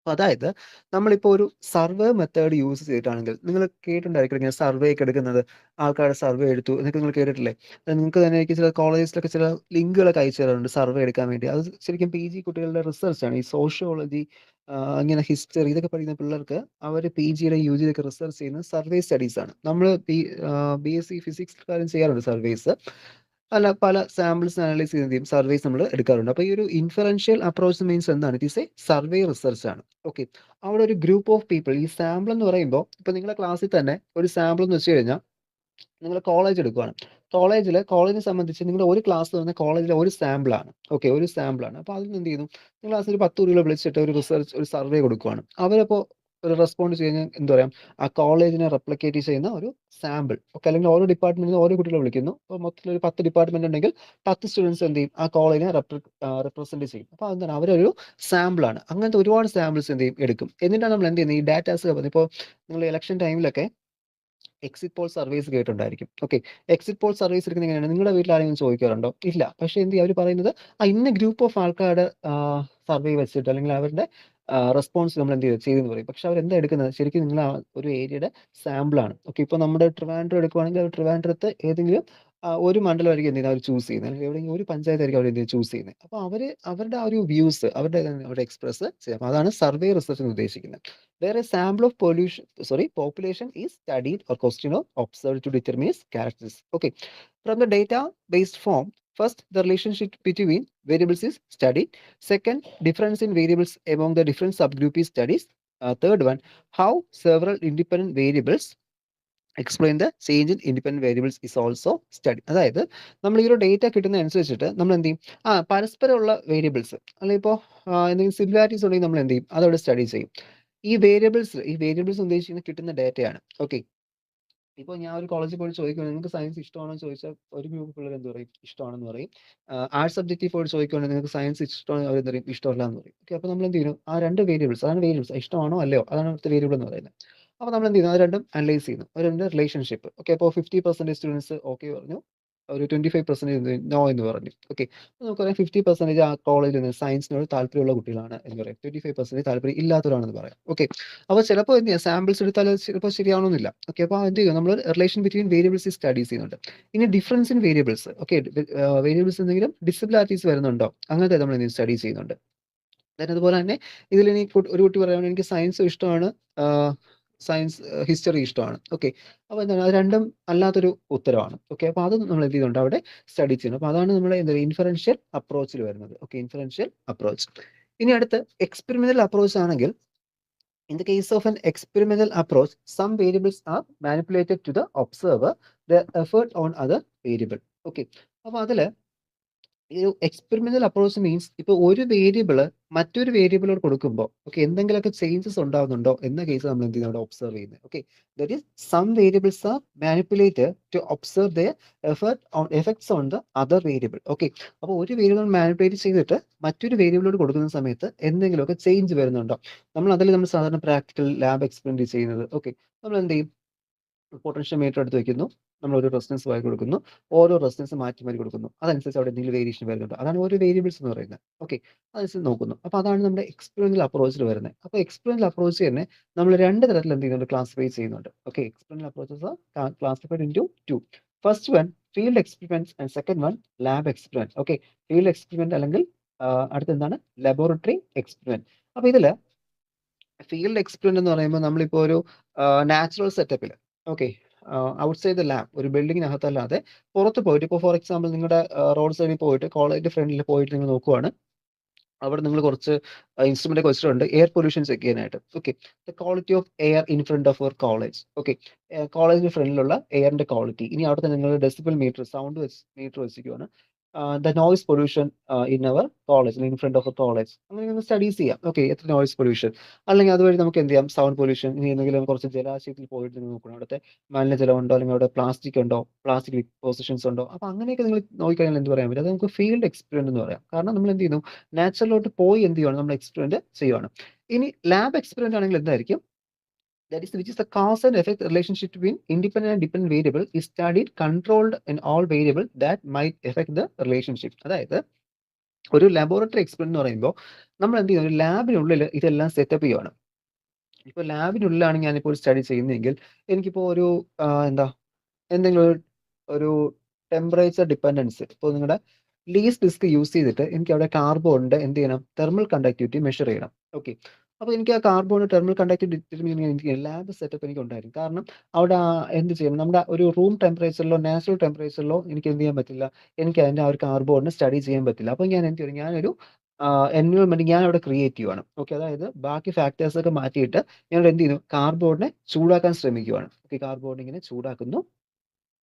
അതായത് നമ്മളിപ്പോൾ ഒരു സർവേ മെത്തേഡ് യൂസ് ചെയ്തിട്ടാണെങ്കിൽ, നിങ്ങൾ കേട്ടിട്ടുണ്ടായിരിക്കും ഇങ്ങനെ സർവേ ഒക്കെ എടുക്കുന്നത്, ആൾക്കാരുടെ സർവേ എടുത്തു എന്നൊക്കെ നിങ്ങൾ കേട്ടിട്ടില്ലേ. നിങ്ങൾക്ക് തന്നെ എനിക്ക് ചില കോളേജസിലൊക്കെ ചില ലിങ്കുകളൊക്കെ അയച്ചു തരാറുണ്ട് സർവേ എടുക്കാൻ വേണ്ടി. അത് ശരിക്കും PG കുട്ടികളുടെ റിസർച്ചാണ്. ഈ സോഷ്യോളജി, ഇങ്ങനെ ഹിസ്റ്ററി, ഇതൊക്കെ പഠിക്കുന്ന പിള്ളേർക്ക് അവർ PGയുടെ UGയുടെ ഒക്കെ റിസർച്ച് ചെയ്യുന്ന സർവേ സ്റ്റഡീസ് ആണ്. നമ്മൾ BSc ഫിസിക്സ്കാരും ചെയ്യാറുണ്ട് സർവേസ്. അല്ല, പല സാമ്പിൾസ് അനലൈസ് ചെയ്യുകയും സർവേസ് നമ്മൾ എടുക്കാറുണ്ട്. അപ്പോൾ ഈ ഒരു ഇൻഫറൻഷ്യൽ അപ്രോച്ച് മീൻസ് എന്താണ്, it is a survey research ആണ്. ഓക്കെ, അവിടെ ഒരു ഗ്രൂപ്പ് ഓഫ് പീപ്പിൾ, ഈ സാമ്പിൾ എന്ന് പറയുമ്പോൾ ഇപ്പോൾ നിങ്ങളുടെ ക്ലാസ്സിൽ തന്നെ ഒരു സാമ്പിൾ എന്ന് വെച്ച് കഴിഞ്ഞാൽ നിങ്ങൾ കോളേജ് എടുക്കുകയാണ്. കോളേജിനെ സംബന്ധിച്ച് നിങ്ങളുടെ ഒരു ക്ലാസ് എന്ന് പറഞ്ഞാൽ കോളേജിലെ ഒരു സാമ്പിളാണ്. ഓക്കെ, ഒരു സാമ്പിളാണ്. അപ്പോൾ അതിന് എന്ത് ചെയ്യുന്നു, നിങ്ങൾ ക്ലാസ്സിൽ 10 കുട്ടികളെ വിളിച്ചിട്ട് ഒരു റിസർച്ച്, ഒരു സർവേ കൊടുക്കുകയാണ്. അവരപ്പോൾ ഒരു റെസ്പോണ്ട് ചെയ്യുന്ന എന്താ പറയാ, ആ കോളേജിനെ റെപ്ലിക്കേറ്റ് ചെയ്യുന്ന ഒരു സാമ്പിൾ. ഓക്കെ, അല്ലെങ്കിൽ ഓരോ ഡിപ്പാർട്ട്മെന്റിൽ ഓരോ കുട്ടികളെ വിളിക്കുന്നു. അപ്പോൾ മൊത്തത്തിൽ ഒരു 10 ഡിപ്പാർട്ട്മെന്റ് ഉണ്ടെങ്കിൽ 10 സ്റ്റുഡൻസ് എന്ത് ചെയ്യും, ആ കോളേജിനെ റെപ്രസെന്റ് ചെയ്യും. അപ്പോൾ എന്താണ്, അവരൊരു സാമ്പിൾ ആണ്. അങ്ങനത്തെ ഒരുപാട് സാമ്പിൾസ് എന്ത് ചെയ്യും, എടുക്കും. എന്നിട്ടാണ് നമ്മൾ എന്ത് ചെയ്യുന്നത്, ഈ ഡാറ്റാസ്. ഇപ്പോൾ നിങ്ങൾ ഇലക്ഷൻ ടൈമിലൊക്കെ എക്സിറ്റ് പോൾ സർവീസ് കേട്ടിട്ടുണ്ടായിരിക്കും. ഓക്കെ, എക്സിറ്റ് പോൾ സർവീസ് എടുക്കുന്നത് എങ്ങനെയാണ്? നിങ്ങളുടെ വീട്ടിൽ ആരെങ്കിലും ചോദിക്കാറുണ്ടോ? ഇല്ല. പക്ഷേ എന്ത് ചെയ്യും, അവർ പറയുന്നത് ഇന്ന ഗ്രൂപ്പ് ഓഫ് ആൾക്കാരുടെ സർവേ വെച്ചിട്ട്, അല്ലെങ്കിൽ അവരുടെ റെസ്പോൺസ് നമ്മൾ എന്ത് ചെയ്തെന്ന് പറയും. പക്ഷെ അവരെന്താ എടുക്കുന്നത്, ശരിക്കും നിങ്ങൾ ആ ഒരു ഏരിയയുടെ സാമ്പിൾ ആണ്. ഓക്കെ, ഇപ്പോൾ നമ്മുടെ ട്രിവാൻഡ്രം എടുക്കുവാണെങ്കിൽ ട്രിവാൻഡ്രത്ത് ഏതെങ്കിലും ഒരു മണ്ഡലമായിരിക്കും എന്ത് ചെയ്യുന്നത്, അവർ ചൂസ് ചെയ്യുന്നത്. അല്ലെങ്കിൽ എവിടെയെങ്കിലും ഒരു പഞ്ചായത്തായിരിക്കും അവർ എന്ത് ചൂസ് ചെയ്യുന്നത്. അപ്പോൾ അവരുടെ ആ ഒരു വ്യൂസ് അവരുടെ എക്സ്പ്രസ് ചെയ്യാം. അതാണ് സർവേ റിസർച്ച് എന്ന് ഉദ്ദേശിക്കുന്നത്. വേറെ sample of population is studied or questioned or observed to determine its characteristics. Okay, from the data-based form, first the relationship between variables is studied. Second, difference in variables among the different subgroup is studied. Third one, how several independent variables explain the change in independent variables is also studied. അതായത് നമ്മൾ ഈ ഒരു ഡേറ്റ കിട്ടുന്ന അനുസരിച്ചിട്ട് നമ്മൾ എന്ത് ചെയ്യും, പരസ്പരമുള്ള വേരിയബിൾസ്, അല്ലെങ്കിൽ ഇപ്പോൾ എന്തെങ്കിലും സിമിലാരിറ്റീസ് ഉണ്ടെങ്കിൽ നമ്മൾ എന്ത് ചെയ്യും, അതവിടെ സ്റ്റഡി ചെയ്യും. ഈ വേരിയബിൾസ് ഉദ്ദേശിക്കുന്ന കിട്ടുന്ന ഡേറ്റയാണ്. ഓക്കെ, ഇപ്പോൾ ഞാൻ ഒരു കോളേജിൽ പോയി ചോദിക്കുകയാണെങ്കിൽ നിങ്ങൾക്ക് സയൻസ് ഇഷ്ടമാണോ എന്ന് ചോദിച്ചാൽ ഒരു ഗ്രൂപ്പ് പിള്ളേർ എന്ത് പറയും, ഇഷ്ടമാണെന്ന് പറയും. ആർട്സ് സബ്ജക്റ്റിൽ പോയി ചോദിക്കുകയാണെങ്കിൽ നിങ്ങൾക്ക് സയൻസ് ഇഷ്ടമാണോ, അവർ എന്ത് പറയും, ഇഷ്ടമല്ല എന്ന് പറയും. ഓക്കെ, അപ്പോൾ നമ്മൾ എന്ത് ചെയ്യുന്നു, ആ രണ്ട് വേരിയബിൾസ്, അതാണ് വേരിയബിൾസ്, ഇഷ്ടമാണോ അല്ലയോ, അതാണ് അടുത്ത വേരിയബിൾ എന്ന് പറയുന്നത്. അപ്പോൾ നമ്മൾ എന്ത് ചെയ്യുന്നു, അത് രണ്ടും അനലൈസ് ചെയ്യുന്നു, അവരുടെ റിലേഷൻഷിപ്പ്. ഓക്കെ, അപ്പോൾ 50% സ്റ്റുഡൻസ് ഓക്കെ പറഞ്ഞു, ഒരു 25% നോ എന്ന് പറഞ്ഞു. ഓക്കെ, അപ്പോൾ നമുക്കറിയാം 50% ആ കോളേജിൽ നിന്ന് സയൻസിനോട് താല്പര്യമുള്ള കുട്ടികളാണ് എന്ന് പറയും, 25% താല്പര്യം ഇല്ലാത്തവരാണെന്ന് പറയാം. ഓക്കെ, അപ്പോൾ ചിലപ്പോൾ എന്ത് ചെയ്യാം, സാമ്പിൾസ് എടുത്താൽ ചിലപ്പോൾ ശരിയാവണമെന്നില്ല. ഓക്കെ, അപ്പോൾ എന്ത് ചെയ്യും, നമ്മൾ റിലേഷൻ ബിറ്റ്വീൻ വേരിയബിൾസ് സ്റ്റഡീസ് ചെയ്യുന്നുണ്ട്. ഇനി difference in variables. Okay, variables എന്തെങ്കിലും ഡിസിബിലാരിറ്റീസ് വരുന്നുണ്ടോ, അങ്ങനത്തെ നമ്മൾ എന്തെങ്കിലും സ്റ്റഡി ചെയ്യുന്നുണ്ട്. അതുപോലെ തന്നെ ഇതിലിനി ഒരു കുട്ടി പറയുകയാണെങ്കിൽ എനിക്ക് സയൻസ് ഇഷ്ടമാണ്, സയൻസ് ഹിസ്റ്ററി ഇഷ്ടമാണ്. ഓക്കെ, അപ്പോൾ എന്താണ്, അത് രണ്ടും അല്ലാത്തൊരു ഉത്തരവാണ്. ഓക്കെ, അപ്പോൾ അത് നമ്മൾ എന്ത് ചെയ്യുന്നുണ്ട്, അവിടെ സ്റ്റഡി ചെയ്യുന്നു. അപ്പോൾ അതാണ് നമ്മുടെ എന്താ ഇൻഫറൻഷ്യൽ അപ്രോച്ചിൽ വരുന്നത്. Okay, inferential approach. ഇനി അടുത്ത് എക്സ്പെരിമെന്റൽ അപ്രോച്ച് ആണെങ്കിൽ, in the case of an experimental approach, some variables are manipulated to the observer, the effort on other variable. Okay, അപ്പോൾ അതിൽ ഈ ഒരു എക്സ്പെരിമെന്റൽ അപ്രോച്ച് മീൻസ്, ഇപ്പോൾ ഒരു വേരിയബിൾ മറ്റൊരു വേരിയബിളോട് കൊടുക്കുമ്പോൾ ഓക്കെ എന്തെങ്കിലുമൊക്കെ ചേഞ്ചസ് ഉണ്ടാകുന്നുണ്ടോ എന്ന കേസ് നമ്മൾ എന്ത് ചെയ്യുന്നത്, അവിടെ ഒബ്സർവ് ചെയ്യുന്നത്. Okay, that is some variables are manipulated to observe the effects on the other variable. Okay, അപ്പോൾ ഒരു വേരിയബിൾ മാനിപ്പുലേറ്റ് ചെയ്തിട്ട് മറ്റൊരു വേരിയബിളോട് കൊടുക്കുന്ന സമയത്ത് എന്തെങ്കിലുമൊക്കെ ചേഞ്ച് വരുന്നുണ്ടോ, നമ്മൾ സാധാരണ പ്രാക്ടിക്കൽ ലാബ് എക്സ്പെരിമെന്റ് ചെയ്യുന്നത്. ഓക്കെ, നമ്മൾ എന്ത് ചെയ്യും, പൊട്ടൻഷ്യൽ മീറ്റർ എടുത്ത് വെക്കുന്നു, നമ്മൾ ഒരു റെസിസ്റ്റൻസ് വായി കൊടുക്കുന്നു, ഓരോ റെസിസ്റ്റൻസ് മാറ്റി മാറ്റി കൊടുക്കുന്നു, അതനുസരിച്ച് അവിടെ എന്തെങ്കിലും വേരിയേഷൻ വരുന്നുണ്ട്, അതാണ് ഓരോ വേരിയബിൾസ് എന്ന് പറയുന്നത്. ഓക്കെ, അതനുസരിച്ച് നോക്കുന്നു. അപ്പോൾ അതാണ് നമ്മുടെ എക്സ്പെരിമെന്റൽ അപ്രോച്ചിൽ വരുന്നത്. അപ്പോൾ എക്സ്പെരിമെന്റൽ അപ്രോച്ച് തന്നെ നമ്മൾ രണ്ട് തരത്തിൽ എന്ത് ചെയ്യുന്നുണ്ട്, ക്ലാസിഫൈ ചെയ്യുന്നുണ്ട്. Okay, experimental approaches are classified into two. First one field experiments and second one lab experiment. Okay, field experiment അല്ലെങ്കിൽ അടുത്ത എന്താണ്, ലബോറട്ടറി എക്സ്പെരിമെന്റ്. അപ്പോൾ ഇതിൽ ഫീൽഡ് എക്സ്പെരിമെന്റ് എന്ന് പറയുമ്പോൾ നമ്മളിപ്പോൾ ഒരു നാച്ചുറൽ സെറ്റപ്പിൽ, ഓക്കെ, ഔട്ട്സൈഡ് ദ ലാബ്, ഒരു ബിൽഡിങ്ങിനകത്തല്ലാതെ പുറത്ത് പോയിട്ട്, ഇപ്പോൾ ഫോർ എക്സാമ്പിൾ നിങ്ങളുടെ റോഡ് സൈഡിൽ പോയിട്ട് കോളേജിന്റെ ഫ്രണ്ടിൽ പോയിട്ട് നിങ്ങൾ നോക്കുവാണ്, അവിടെ നിങ്ങൾ കുറച്ച് ഇൻസ്ട്രുമെന്റ് ഒക്കെ വെച്ചിട്ടുണ്ട് എയർ പൊല്യൂഷൻ ചെക്ക് ചെയ്യാനായിട്ട്. Okay, the quality of air in front of our college. Okay, കോളേജിന് ഫ്രണ്ടിലുള്ള എയറിന്റെ ക്വാളിറ്റി. ഇനി അവിടെ തന്നെ നിങ്ങൾ ഡെസിബിൾ മീറ്റർ, സൗണ്ട് മീറ്റർ വെച്ചിരിക്കുവാണ്. The noise pollution in our college, in front of a college, അങ്ങനെ നിങ്ങൾ സ്റ്റഡീസ് ചെയ്യാം. ഓക്കെ, എത്ര നോയ്സ് പൊല്യൂഷൻ, അല്ലെങ്കിൽ അതുവഴി നമുക്ക് എന്ത് ചെയ്യാം, സൗണ്ട് പൊല്യൂഷൻ. ഇനി എന്തെങ്കിലും കുറച്ച് ജലാശയത്തിൽ പോയിട്ട് നിങ്ങൾ നോക്കണം, അവിടുത്തെ മലിനജലം ഉണ്ടോ, അല്ലെങ്കിൽ അവിടെ പ്ലാസ്റ്റിക് ഉണ്ടോ, പ്ലാസ്റ്റിക് ഡിപ്പോസിഷൻസ് ഉണ്ടോ. അപ്പോൾ അങ്ങനെയൊക്കെ നിങ്ങൾ നോക്കിക്കഴിഞ്ഞാൽ എന്ത് പറയാൻ പറ്റും, അത് നമുക്ക് ഫീൽഡ് എക്സ്പെരിമെന്റ് എന്ന് പറയാം. കാരണം നമ്മൾ എന്ത് ചെയ്യുന്നു, നാച്ചുറലോട്ട് പോയി എന്ത് ചെയ്യുവാണ്, നമ്മൾ എക്സ്പെരിമെന്റ് ചെയ്യുവാണ്. ഇനി ലാബ് എക്സ്പെരിമെന്റ് ആണെങ്കിൽ എന്തായിരിക്കും, that is which is the cause and effect relationship between independent and dependent variable is studied, controlled in all variable that might affect the relationship. അതായത് ഒരു ലബോറട്ടറി എക്സ്പെരിമെന്റ് എന്ന് പറയുമ്പോൾ നമ്മൾ എന്ത് ചെയ്യുന്നു, ഒരു ലാബിനുള്ളിൽ ഇതെല്ലാം സെറ്റപ്പ് ചെയ്യുവാണ്. ഇപ്പോൾ ലാബിനുള്ളിലാണ് ഞാനിപ്പോൾ ഒരു സ്റ്റഡി ചെയ്യുന്നതെങ്കിൽ എനിക്കിപ്പോൾ ഒരു എന്താ എന്തെങ്കിലും ഒരു ടെമ്പറേച്ചർ ഡിപ്പെൻഡൻസ്, ഇപ്പോൾ നിങ്ങളുടെ ലീസ് ഡിസ്ക് യൂസ് ചെയ്തിട്ട് എനിക്ക് അവിടെ കാർബോണിന്റെ എന്ത് ചെയ്യണം, തെർമൽ കണ്ടക്ടിവിറ്റി മെഷർ ചെയ്യണം. ഓക്കെ, അപ്പോൾ എനിക്ക് ആ കാർബോൺ തെർമൽ കണ്ടക്ടിവിറ്റി ഡിറ്റർമിൻ എനിക്ക് ലാബ് സെറ്റപ്പ് എനിക്ക് ഉണ്ടായിരിക്കും. കാരണം അവിടെ എന്ത് ചെയ്യണം, നമ്മുടെ ഒരു റൂം ടെമ്പറേച്ചറിലോ നാച്ചുറൽ ടെമ്പറേച്ചറിലോ എനിക്ക് എന്ത് ചെയ്യാൻ പറ്റില്ല, എനിക്ക് അതിൻ്റെ ആ ഒരു കാർബോണിനെ സ്റ്റഡി ചെയ്യാൻ പറ്റില്ല. അപ്പോൾ ഞാൻ എന്ത് ചെയ്യും, ഞാനൊരു എൻവയോൺമെന്റ് ഞാൻ അവിടെ ക്രിയേറ്റ് ചെയ്യുവാണ്. ഓക്കെ, അതായത് ബാക്കി ഫാക്ടേഴ്സ് ഒക്കെ മാറ്റിയിട്ട് ഞാൻ എന്ത് ചെയ്യുന്നു, കാർബോണിനെ ചൂടാക്കാൻ ശ്രമിക്കുവാണ്. ഓക്കെ, കാർബോൺ ഇങ്ങനെ ചൂടാക്കുന്നു.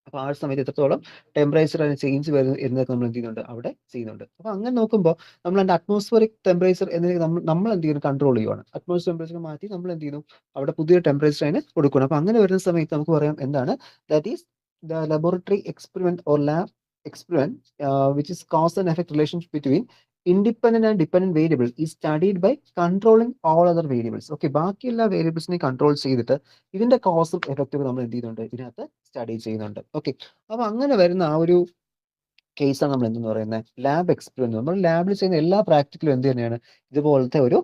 അപ്പോൾ ആ ഒരു സമയത്ത് എത്രത്തോളം ടെമ്പറേച്ചർ അതിന് ചേഞ്ച് വരുന്നു എന്നതൊക്കെ നമ്മൾ എന്ത് ചെയ്യുന്നുണ്ട് അവിടെ ചെയ്യുന്നുണ്ട്. അപ്പോൾ അങ്ങനെ നോക്കുമ്പോൾ നമ്മൾ അതിന്റെ അറ്റ്മോസ്ഫിയറിക് ടെമ്പറേച്ചർ എന്നതിനെ നമ്മൾ എന്ത് ചെയ്യുന്നു കൺട്രോൾ ചെയ്യുവാണ്. അറ്റ്മോസ്ഫിയർ ടെമ്പറേച്ചർ മാറ്റി നമ്മൾ എന്ത് ചെയ്യുന്നു അവിടെ പുതിയ ടെമ്പറേച്ചർ അതിന് കൊടുക്കണം. അപ്പോൾ അങ്ങനെ വരുന്ന സമയത്ത് നമുക്ക് പറയാം എന്താണ് that is the laboratory experiment or lab experiment which is cause and effect relationship between independent and dependent variable ഈ studied by controlling all other variables. Okay, ബാക്കിയെല്ലാ വേരിയബിൾസിനെ കൺട്രോൾ ചെയ്തിട്ട് ഇതിന്റെ കോസും എഫക്റ്റും നമ്മൾ എന്ത് ചെയ്യുന്നുണ്ട് ഇതിനകത്ത് സ്റ്റഡി ചെയ്യുന്നുണ്ട്. ഓക്കെ, അപ്പൊ അങ്ങനെ വരുന്ന ആ ഒരു കേസാണ് നമ്മൾ എന്തെന്ന് പറയുന്നത് ലാബ് എക്സ്പെരിമെന്റ്. നമ്മൾ ലാബിൽ ചെയ്യുന്ന എല്ലാ പ്രാക്ടിക്കലും എന്ത് തന്നെയാണ് ഇതുപോലത്തെ ഒരു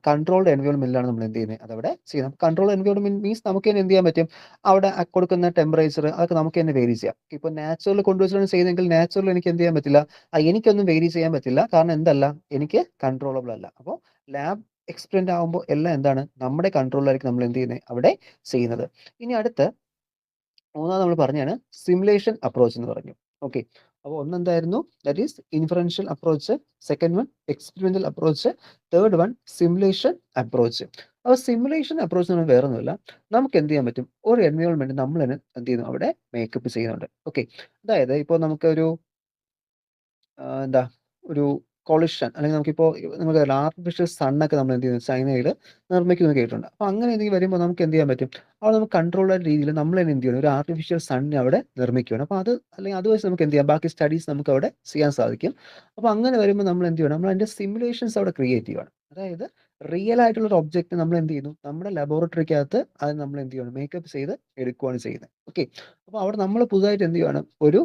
കൺട്രോൾഡ് എൻവയോൺമെന്റിലാണ് നമ്മൾ എന്ത് ചെയ്യുന്നത് അതവിടെ ചെയ്യുന്നത്. കൺട്രോൾഡ് എൻവയോൺമെന്റ് മീൻസ് നമുക്ക് തന്നെ എന്ത് ചെയ്യാൻ പറ്റും അവിടെ കൊടുക്കുന്ന ടെമ്പറേച്ചർ അതൊക്കെ നമുക്ക് തന്നെ വേരി ചെയ്യാം. ഇപ്പൊ നാച്ചുറൽ കൊണ്ടുവച്ചാണ് ചെയ്യുന്നതെങ്കിൽ നാച്ചുറൽ എനിക്ക് എന്ത് ചെയ്യാൻ പറ്റില്ല, എനിക്കൊന്നും വേരി ചെയ്യാൻ പറ്റില്ല. കാരണം എന്തല്ല എനിക്ക് കൺട്രോളബിൾ അല്ല. അപ്പോൾ ലാബ് എക്സ്പെരിമെന്റ് ആകുമ്പോൾ എല്ലാം എന്താണ് നമ്മുടെ കൺട്രോളിലായിരിക്കും നമ്മൾ എന്ത് ചെയ്യുന്നത് അവിടെ ചെയ്യുന്നത്. ഇനി അടുത്ത് മൂന്നാമത് നമ്മൾ പറഞ്ഞാണ് സിമുലേഷൻ അപ്രോച്ച് എന്ന് പറഞ്ഞു. ഓക്കെ, അപ്പോൾ ഒന്നെന്തായിരുന്നു that is inferential approach, second one experimental approach, third one simulation approach. അപ്പോൾ സിമുലേഷൻ അപ്രോച്ച് നമ്മൾ വേറെ ഒന്നുമില്ല, നമുക്ക് എന്ത് ചെയ്യാൻ പറ്റും ഒരു എൻവയോൺമെന്റ് നമ്മൾ തന്നെ എന്ത് ചെയ്യുന്നു അവിടെ മേക്കപ്പ് ചെയ്യുന്നുണ്ട്. ഓക്കെ, അതായത് ഇപ്പോൾ നമുക്കൊരു എന്താ ഒരു കൊളിഷൻ അല്ലെങ്കിൽ നമുക്കിപ്പോൾ നമുക്ക് ആർട്ടിഫിഷ്യൽ സണ്ണൊക്കെ നമ്മൾ എന്ത് ചെയ്യുന്നു ചൈനയിൽ നിർമ്മിക്കുന്നു കേട്ടിട്ടുണ്ട്. അപ്പോൾ അങ്ങനെ എന്തെങ്കിലും വരുമ്പോൾ നമുക്ക് എന്ത് ചെയ്യാൻ പറ്റും അവിടെ നമുക്ക് കൺട്രോൾ രീതിയിൽ നമ്മൾ തന്നെ എന്ത് ചെയ്യണം ഒരു ആർട്ടിഫിഷ്യൽ സണ്ണിനെ അവിടെ നിർമ്മിക്കുകയാണ്. അപ്പോൾ അത് അല്ലെങ്കിൽ അത് വെച്ച് നമുക്ക് എന്ത് ചെയ്യാം ബാക്കി സ്റ്റഡീസ് നമുക്ക് അവിടെ ചെയ്യാൻ സാധിക്കും. അപ്പോൾ അങ്ങനെ വരുമ്പോൾ നമ്മൾ എന്ത് ചെയ്യണം നമ്മൾ അതിൻ്റെ സിമുലേഷൻസ് അവിടെ ക്രിയേറ്റ് ചെയ്യുകയാണ്. അതായത് റിയൽ ആയിട്ടുള്ള ഒരു ഒബ്ജക്റ്റ് നമ്മൾ എന്ത് ചെയ്യുന്നു നമ്മുടെ ലബോറട്ടറിക്കകത്ത് അത് നമ്മൾ എന്ത് ചെയ്യണം മേക്കപ്പ് ചെയ്ത് എടുക്കുകയാണ് ചെയ്യുന്നത്. ഓക്കെ, അപ്പോൾ അവിടെ നമ്മൾ പുതുതായിട്ട് എന്ത് ചെയ്യുകയാണ് ഒരു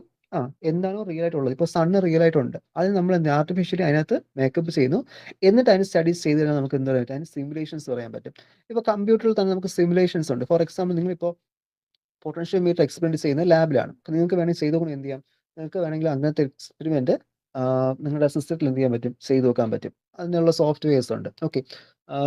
എന്താണോ റിയൽ ആയിട്ടുള്ളത് ഇപ്പോൾ സണ്ണ് റിയൽ ആയിട്ടുണ്ട് അത് നമ്മൾ എന്ത് ആർട്ടിഫിഷ്യലി അതിനകത്ത് മേക്കപ്പ് ചെയ്യുന്നു. എന്നിട്ട് അതിന് സ്റ്റഡീസ് ചെയ്ത് കഴിഞ്ഞാൽ നമുക്ക് എന്താ പറയുക അതിന് സിമുലേഷൻസ് പറയാൻ പറ്റും. ഇപ്പോൾ കമ്പ്യൂട്ടറിൽ തന്നെ നമുക്ക് സിമുലേഷൻസ് ഉണ്ട്. ഫോർ എക്സാമ്പിൾ നിങ്ങളിപ്പോൾ പൊട്ടൻഷ്യൽ മീറ്റർ എക്സ്പെരിമെന്റ് ചെയ്യുന്ന ലാബിലാണ്. അപ്പോൾ നിങ്ങൾക്ക് വേണമെങ്കിൽ ചെയ്തുകൊണ്ട് എന്ത് ചെയ്യാം നിങ്ങൾക്ക് വേണമെങ്കിൽ അങ്ങനത്തെ എക്സ്പെരിമെന്റ് നിങ്ങളുടെ സിസ്റ്റത്തിൽ എന്ത് ചെയ്യാൻ പറ്റും ചെയ്തു നോക്കാൻ പറ്റും. അതിനുള്ള സോഫ്റ്റ്വെയർസ് ഉണ്ട്. ഓക്കെ,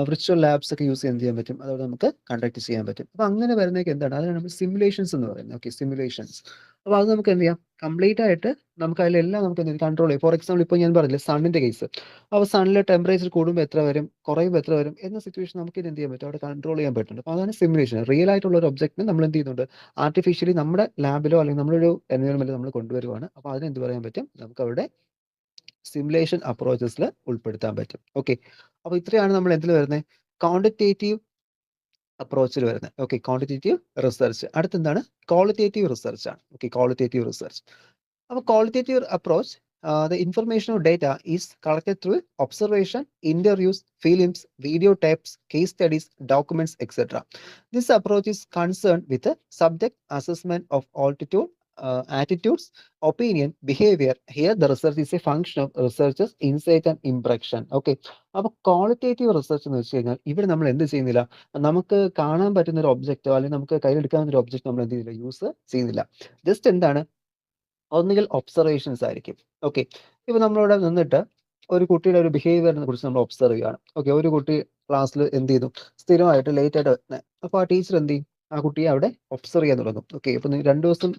വിർച്വൽ ലാബ്സ് ഒക്കെ യൂസ് ചെയ്യാൻ പറ്റും. അതോടെ നമുക്ക് കണ്ടക്ട് ചെയ്യാൻ പറ്റും. അപ്പോൾ അങ്ങനെ വരുന്നതൊക്കെ എന്താണ് അതിനാണ് നമ്മൾ സിമുലേഷൻസ് എന്ന് പറയുന്നത്. Okay, simulations. അപ്പോൾ അത് നമുക്ക് എന്ത് ചെയ്യാം കംപ്ലീറ്റ് ആയിട്ട് നമുക്ക് അതിലെല്ലാം നമുക്ക് എന്ത് കൺട്രോൾ ചെയ്യും. ഫോർ എക്സാമ്പിൾ ഇപ്പോൾ ഞാൻ പറഞ്ഞില്ലേ സണ്ണിന്റെ കേസ്, അപ്പോൾ സണ്ണിലെ ടെമ്പറേച്ചർ കൂടുമ്പോൾ എത്ര വരും കുറയുമ്പോൾ എത്ര വരും എന്ന സിറ്റുവേഷൻ നമുക്ക് ഇത് എന്ത് ചെയ്യാൻ പറ്റും അവിടെ കൺട്രോൾ ചെയ്യാൻ പറ്റുന്നുണ്ട്. അപ്പോൾ അതാണ് സിമുലേഷൻ. റിയൽ ആയിട്ടുള്ള ഒരു ഒബ്ജക്റ്റിനെ നമ്മൾ എന്ത് ചെയ്യുന്നുണ്ട് ആർട്ടിഫിഷ്യലി നമ്മുടെ ലാബിലോ അല്ലെങ്കിൽ നമ്മളൊരു എൻവയോൺമെന്റ് നമ്മൾ കൊണ്ടുവരുവാണ്. അപ്പോൾ അതിനെന്ത് പറയാൻ പറ്റും നമുക്ക് അവിടെ സിമുലേഷൻ അപ്രോച്ചസിൽ ഉൾപ്പെടുത്താൻ പറ്റും. ഓക്കെ, അപ്പോൾ ഇത്രയാണ് നമ്മൾ എന്തിൽ വരുന്നത് ക്വാണ്ടിറ്റേറ്റീവ് അപ്രോച്ചിൽ വരുന്നത്. Okay, quantitative research. അടുത്തെന്താണ് ക്വാളിറ്റേറ്റീവ് റിസർച്ച് ആണ്. Okay, qualitative research. അപ്പോൾ qualitative approach the information or data is collected through observation, interviews, films, video tapes, case studies, documents, etc. This approach is concerned with the subject assessment of altitude, attitudes, opinion, behavior. Here the research is a function of researchers insight and impression. Okay, അപ്പോൾ ക്വാളിറ്റേറ്റീവ് റിസർച്ച് എന്ന് വെച്ച് കഴിഞ്ഞാൽ ഇവിടെ നമ്മൾ എന്ത് ചെയ്യുന്നില്ല നമുക്ക് കാണാൻ പറ്റുന്ന ഒരു ഒബ്ജക്റ്റോ അല്ലെങ്കിൽ നമുക്ക് കയ്യിലെടുക്കാവുന്ന ഒരു ഒബ്ജക്റ്റ് നമ്മൾ എന്ത് ചെയ്യുന്നില്ല യൂസ് ചെയ്യുന്നില്ല. ജസ്റ്റ് എന്താണ് ഒന്നുകിൽ ഒബ്സർവേഷൻസ് ആയിരിക്കും. ഓക്കെ, ഇപ്പൊ നമ്മളിവിടെ നിന്നിട്ട് ഒരു കുട്ടിയുടെ ഒരു ബിഹേവിയറിനെ കുറിച്ച് നമ്മൾ ഒബ്സർവ് ചെയ്യുകയാണ്. ഓക്കെ, ഒരു കുട്ടി ക്ലാസ്സിൽ എന്ത് ചെയ്തു സ്ഥിരമായിട്ട് ലേറ്റ് ആയിട്ട് വരുന്നത്. അപ്പോൾ ആ ടീച്ചർ എന്ത് ചെയ്യും ആ കുട്ടിയെ അവിടെ ഒബ്സർവ് ചെയ്യാൻ തുടങ്ങും. ഓക്കെ, ഇപ്പൊ 2 ദിവസം